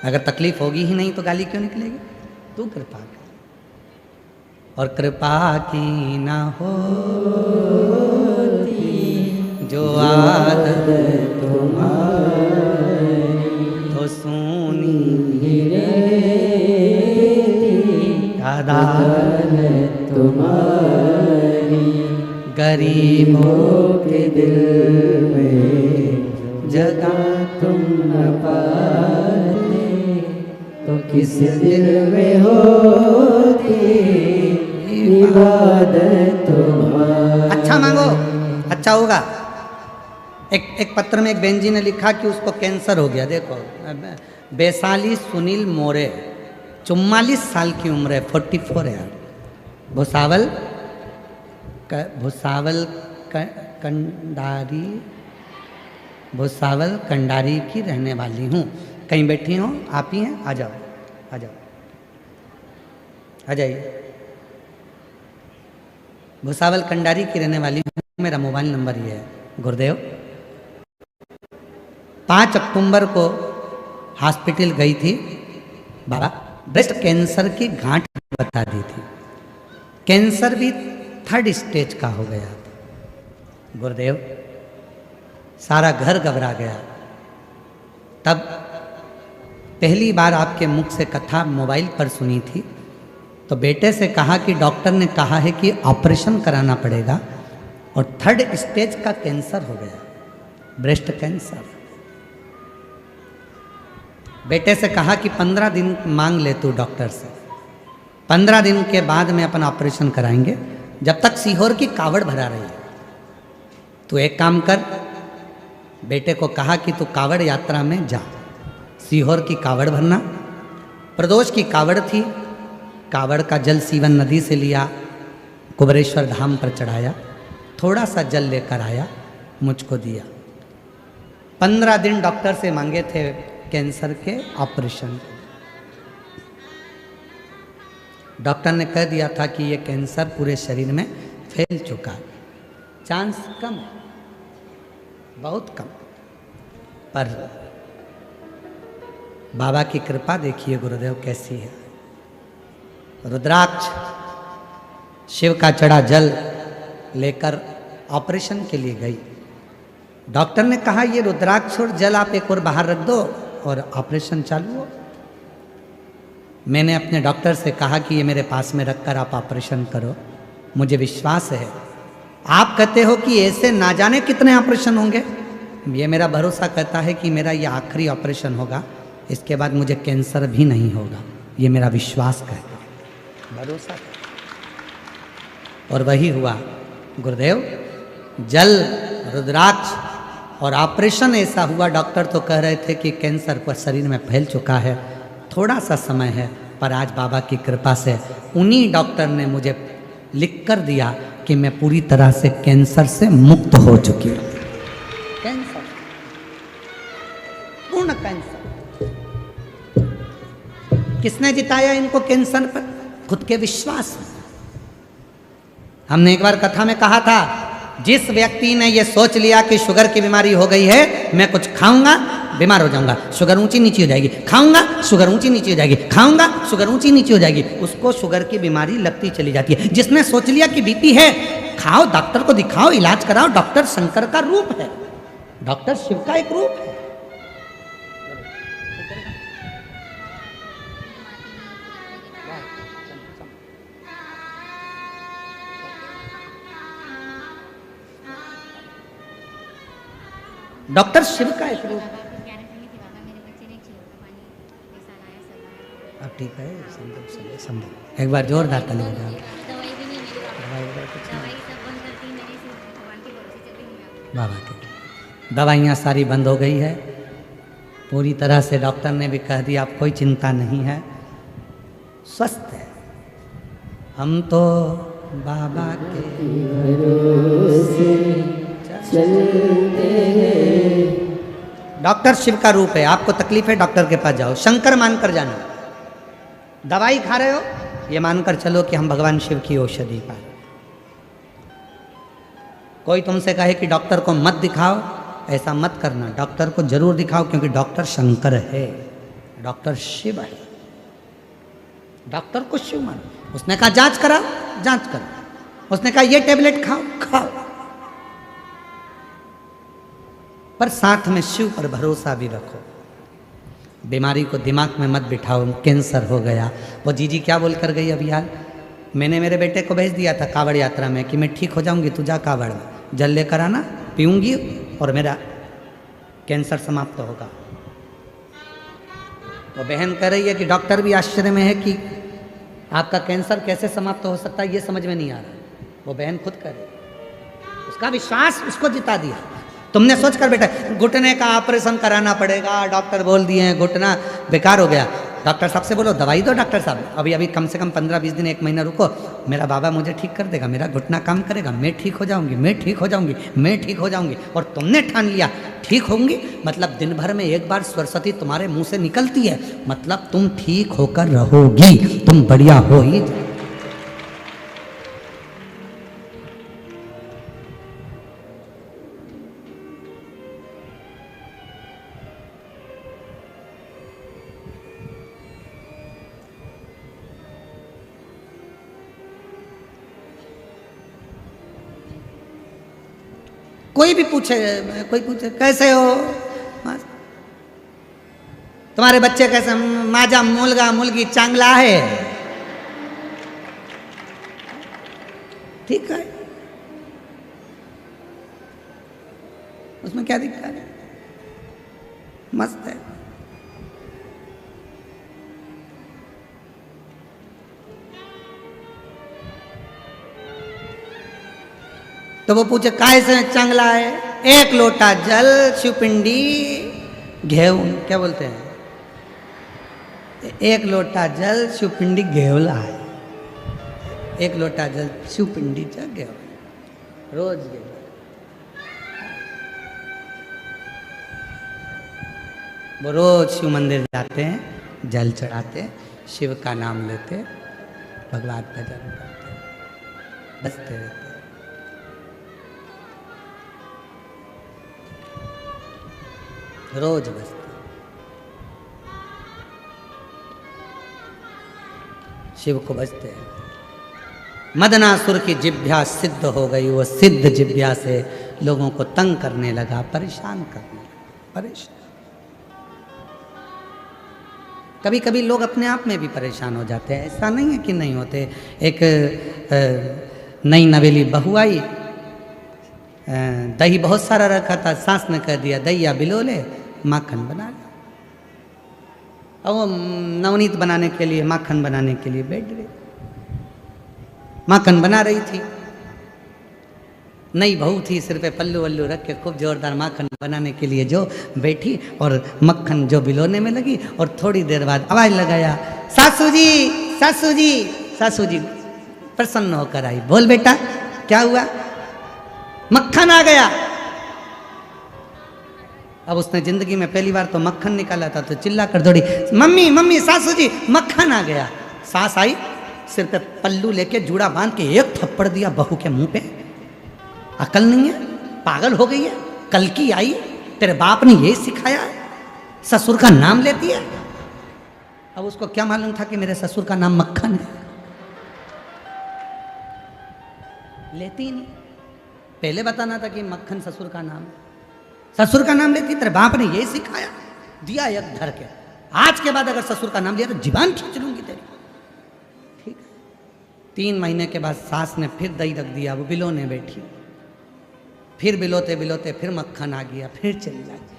अगर तकलीफ होगी ही नहीं तो गाली क्यों निकलेगी? तू कृपा कर, और कृपा की ना होती जो आदत तुम्हारी, तो सुनी अदालत तुम्हारी, गरीबों के दिल में जगह तुम न पाते, तो किस दिल में होती इबादत तुम्हारी। अच्छा मांगो, अच्छा होगा। एक पत्र में एक बहन जी ने लिखा कि उसको कैंसर हो गया। देखो, वैशाली सुनील मोरे, 44 साल की उम्र है, 44 है यार। भुसावल कंडारी की रहने वाली हूँ। कहीं बैठी हो आप ही हैं? आ जाओ, आ जाओ, आ जाइए। भुसावल कंडारी की रहने वाली हूँ। मेरा मोबाइल नंबर ये है। गुरुदेव 5 अक्टूबर को हॉस्पिटल गई थी, बाबा ब्रेस्ट कैंसर की गांठ बता दी थी, कैंसर भी 3rd स्टेज का हो गया। गुरुदेव सारा घर घबरा गया। तब पहली बार आपके मुख से कथा मोबाइल पर सुनी थी, तो बेटे से कहा कि डॉक्टर ने कहा है कि ऑपरेशन कराना पड़ेगा और 3rd स्टेज का कैंसर हो गया, ब्रेस्ट कैंसर। बेटे से कहा कि 15 दिन मांग ले तू डॉक्टर से, 15 दिन के बाद में अपन ऑपरेशन कराएंगे, जब तक सीहोर की कावड़ भरा रही है। तू एक काम कर, बेटे को कहा कि तू कावड़ यात्रा में जा, सीहोर की कावड़ भरना। प्रदोष की कावड़ थी, कावड़ का जल सीवन नदी से लिया, कुबरेश्वर धाम पर चढ़ाया, थोड़ा सा जल लेकर आया, मुझको दिया। 15 दिन डॉक्टर से मांगे थे कैंसर के ऑपरेशन। डॉक्टर ने कह दिया था कि ये कैंसर पूरे शरीर में फैल चुका है, चांस कम, बहुत कम। पर बाबा की कृपा देखिए गुरुदेव कैसी है। रुद्राक्ष, शिव का चढ़ा जल लेकर ऑपरेशन के लिए गई। डॉक्टर ने कहा ये रुद्राक्ष और जल आप एक और बाहर रख दो और ऑपरेशन चालू हो। मैंने अपने डॉक्टर से कहा कि ये मेरे पास में रखकर आप ऑपरेशन करो, मुझे विश्वास है। आप कहते हो कि ऐसे ना जाने कितने ऑपरेशन होंगे, ये मेरा भरोसा कहता है कि मेरा ये आखिरी ऑपरेशन होगा, इसके बाद मुझे कैंसर भी नहीं होगा, ये मेरा विश्वास कहता है, भरोसा कहता है। और वही हुआ गुरुदेव। जल, रुद्राक्ष और ऑपरेशन ऐसा हुआ, डॉक्टर तो कह रहे थे कि कैंसर पर शरीर में फैल चुका है, थोड़ा सा समय है। पर आज बाबा की कृपा से उन्हीं डॉक्टर ने मुझे लिख कर दिया कि मैं पूरी तरह से कैंसर से मुक्त हो चुकी हूँ। कैंसर, पूर्ण कैंसर। किसने जिताया इनको कैंसर पर? खुद के विश्वास। हमने एक बार कथा में कहा था, जिस व्यक्ति ने ये सोच लिया कि शुगर की बीमारी हो गई है, मैं कुछ खाऊंगा बीमार हो जाऊंगा, शुगर ऊंची नीची हो जाएगी, खाऊंगा शुगर ऊंची नीची हो जाएगी, खाऊंगा शुगर ऊंची नीची हो जाएगी, उसको शुगर की बीमारी लगती चली जाती है। जिसने सोच लिया कि बीपी है, खाओ, डॉक्टर को दिखाओ, इलाज कराओ, डॉक्टर शंकर का रूप है, डॉक्टर शिव का एक रूप है। डॉक्टर शिव का एक रूप। अब ठीक है, संभव एक बार जोरदार ताली बजाओ। बाबा के दवाइयाँ सारी बंद हो गई है पूरी तरह से। डॉक्टर ने भी कह दिया आप कोई चिंता नहीं है, स्वस्थ है। हम तो बाबा के भरोसे चलते हैं। डॉक्टर शिव का रूप है। आपको तकलीफ है, डॉक्टर के पास जाओ, शंकर मानकर जाना। दवाई खा रहे हो, ये मानकर चलो कि हम भगवान शिव की औषधि पा रहे। कोई तुमसे कहे कि डॉक्टर को मत दिखाओ, ऐसा मत करना, डॉक्टर को जरूर दिखाओ, क्योंकि डॉक्टर शंकर है, डॉक्टर शिव है। डॉक्टर को शिव मानो। उसने कहा जांच कराओ, जांच करो। उसने कहा ये टेबलेट खाओ, खाओ, पर साथ में शिव पर भरोसा भी रखो। बीमारी को दिमाग में मत बिठाओ। कैंसर हो गया, वो जीजी क्या बोल कर गई अभी यार, मैंने मेरे बेटे को भेज दिया था कावड़ यात्रा में कि मैं ठीक हो जाऊंगी, तू जा कावड़ में जल लेकर आना, पीऊंगी और मेरा कैंसर समाप्त होगा। वो बहन कह रही है कि डॉक्टर भी आश्चर्य में है कि आपका कैंसर कैसे समाप्त हो सकता है, ये समझ में नहीं आ रहा। वो बहन खुद कह रही, उसका विश्वास उसको जिता दिया। तुमने सोच कर बेटा घुटने का ऑपरेशन कराना पड़ेगा, डॉक्टर बोल दिए हैं घुटना बेकार हो गया। डॉक्टर साहब से बोलो दवाई दो, डॉक्टर साहब अभी अभी कम से कम 15-20 दिन 1 महीना रुको, मेरा बाबा मुझे ठीक कर देगा, मेरा घुटना काम करेगा, मैं ठीक हो जाऊंगी, मैं ठीक हो जाऊंगी, मैं ठीक हो जाऊंगी। और तुमने ठान लिया ठीक होंगी, मतलब दिन भर में एक बार सरस्वती तुम्हारे मुंह से निकलती है, मतलब तुम ठीक होकर रहोगी, तुम बढ़िया हो ही। कोई भी पूछे, कोई पूछे कैसे हो, तुम्हारे बच्चे कैसे, माझा मुलगा मुलगी चांगला है, ठीक है, उसमें क्या दिक्कत है, मस्त है। तो वो पूछे कैसे चांगला है, 1 लोटा जल शिवपिंडी घेऊन, क्या बोलते हैं, 1 लोटा जल शिवपिंडी घेवला है, 1 लोटा जल शिवपिंडी घेवला रोज घेवला। वो रोज शिव मंदिर जाते हैं, जल चढ़ाते, शिव का नाम लेते, भगवान का जल करते, बसते रहते। रोज बसते। शिव को बसते हैं। मदनासुर की जिभ्या सिद्ध हो गई, वो सिद्ध जिभ्या से लोगों को तंग करने लगा, परेशान करने लगा, परेशान। कभी कभी लोग अपने आप में भी परेशान हो जाते हैं, ऐसा नहीं है कि नहीं होते। एक नई नवेली बहू आई, दही बहुत सारा रखा था, सास ने कह दिया दहिया बिलोले माखन बना लो। अब वो नवनीत बनाने के लिए, माखन बनाने के लिए बैठ गई, माखन बना रही थी। नई बहू थी, सिर पे पल्लू वल्लू रख के खूब जोरदार माखन बनाने के लिए जो बैठी और मक्खन जो बिलोने में लगी, और थोड़ी देर बाद आवाज लगाया सासू जी, सासू जी, सासू जी प्रसन्न होकर आई। बोल बेटा क्या हुआ? मक्खन आ गया। अब उसने जिंदगी में पहली बार तो मक्खन निकाला था, तो चिल्ला कर दौड़ी, मम्मी मम्मी सासू जी मक्खन आ गया। सास आई, सिर पे पल्लू लेके जूड़ा बांध के एक थप्पड़ दिया बहू के मुंह पे। अकल नहीं है, पागल हो गई है, कल की आई, तेरे बाप ने यही सिखाया है, ससुर का नाम लेती है। अब उसको क्या मालूम था कि मेरे ससुर का नाम मक्खन है, लेती ही नहीं। पहले बताना था कि मक्खन ससुर का नाम, ससुर का नाम लेती, तेरे बाप ने यही सिखाया, दिया एक धर के। आज के बाद अगर ससुर का नाम लिया तो जीवान खींच लूंगी तेरी, ठीक है। 3 महीने के बाद सास ने फिर दही रख दिया, वो बिलोने बैठी, फिर बिलोते बिलोते फिर मक्खन आ गया, फिर चली जाती,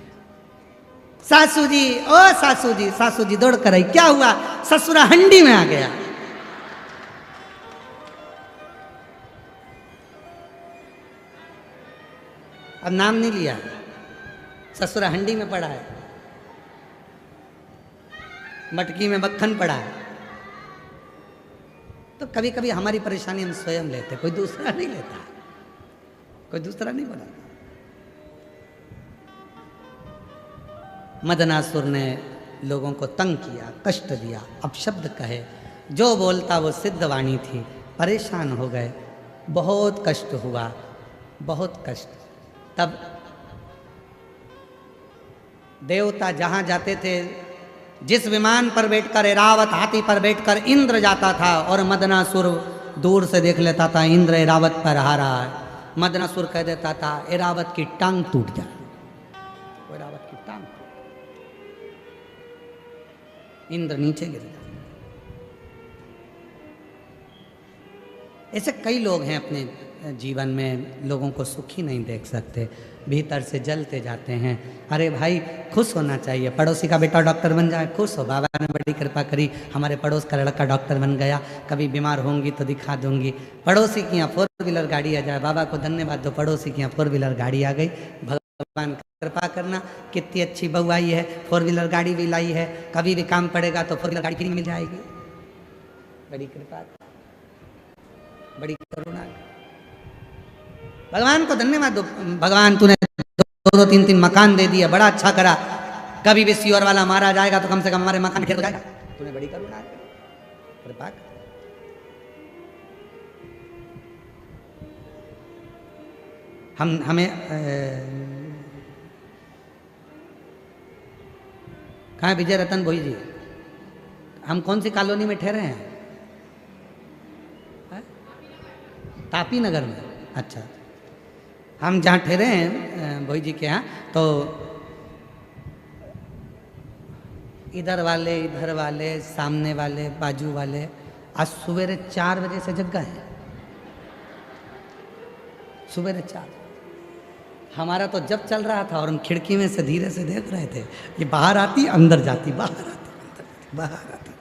सासू जी ओ सासू जी, सासू जी दौड़ कर आई, क्या हुआ, ससुरा हंडी में आ गया। अब नाम नहीं लिया, ससुरा हंडी में पड़ा है, मटकी में मक्खन पड़ा है। तो कभी कभी हमारी परेशानी हम स्वयं लेते, कोई दूसरा नहीं लेता, कोई दूसरा नहीं बनाता। मदनासुर ने लोगों को तंग किया, कष्ट दिया, अपशब्द कहे, जो बोलता वो सिद्ध वाणी थी, परेशान हो गए, बहुत कष्ट हुआ, बहुत कष्ट। तब देवता जहाँ जाते थे, जिस विमान पर बैठकर ऐरावत हाथी पर बैठकर इंद्र जाता था और मदनासुर दूर से देख लेता था इंद्र ऐरावत पर आ रहा है, मदनासुर कह देता था ऐरावत की टांग टूट जाए, ऐरावत की टांग, इंद्र नीचे गिर जाता। ऐसे कई लोग हैं अपने जीवन में, लोगों को सुखी नहीं देख सकते, भीतर से जलते जाते हैं। अरे भाई खुश होना चाहिए, पड़ोसी का बेटा डॉक्टर बन जाए, खुश हो, बाबा ने बड़ी कृपा करी, हमारे पड़ोस का लड़का डॉक्टर बन गया, कभी बीमार होंगी तो दिखा दूंगी। पड़ोसी की यहाँ 4 व्हीलर गाड़ी आ जाए, बाबा को धन्यवाद दो, पड़ोसी की यहाँ 4 व्हीलर गाड़ी आ गई, भगवान कृपा करना, कितनी अच्छी बहू आई है, 4 व्हीलर गाड़ी भी लाई है, कभी भी काम पड़ेगा तो 4 व्हीलर गाड़ी फ्री मिल जाएगी। बड़ी कृपा, बड़ी करुणा, भगवान को धन्यवाद दो, भगवान तूने 2-3 मकान दे दिए, बड़ा अच्छा करा, कभी भी सियोर वाला मारा जाएगा तो कम से कम हमारे मकान खेल जाएगा, तूने बड़ी करुणा कृपा। हमें कहाँ है विजय रतन भोई जी, हम कौन सी कॉलोनी में ठहरे हैं? तापी नगर में, अच्छा। हम जहाँ ठहरे हैं भोई जी के यहाँ, तो इधर वाले सामने वाले बाजू वाले आज सवेरे 4 बजे से जग गए हैं, सवेरे 4। हमारा तो जब चल रहा था और हम खिड़की में से धीरे से देख रहे थे, ये बाहर आती अंदर जाती, बाहर आती बाहर आती,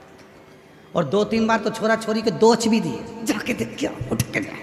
और 2-3 बार तो छोरा छोरी के दोच भी दिए, जाके देख क्या उठ के जाए,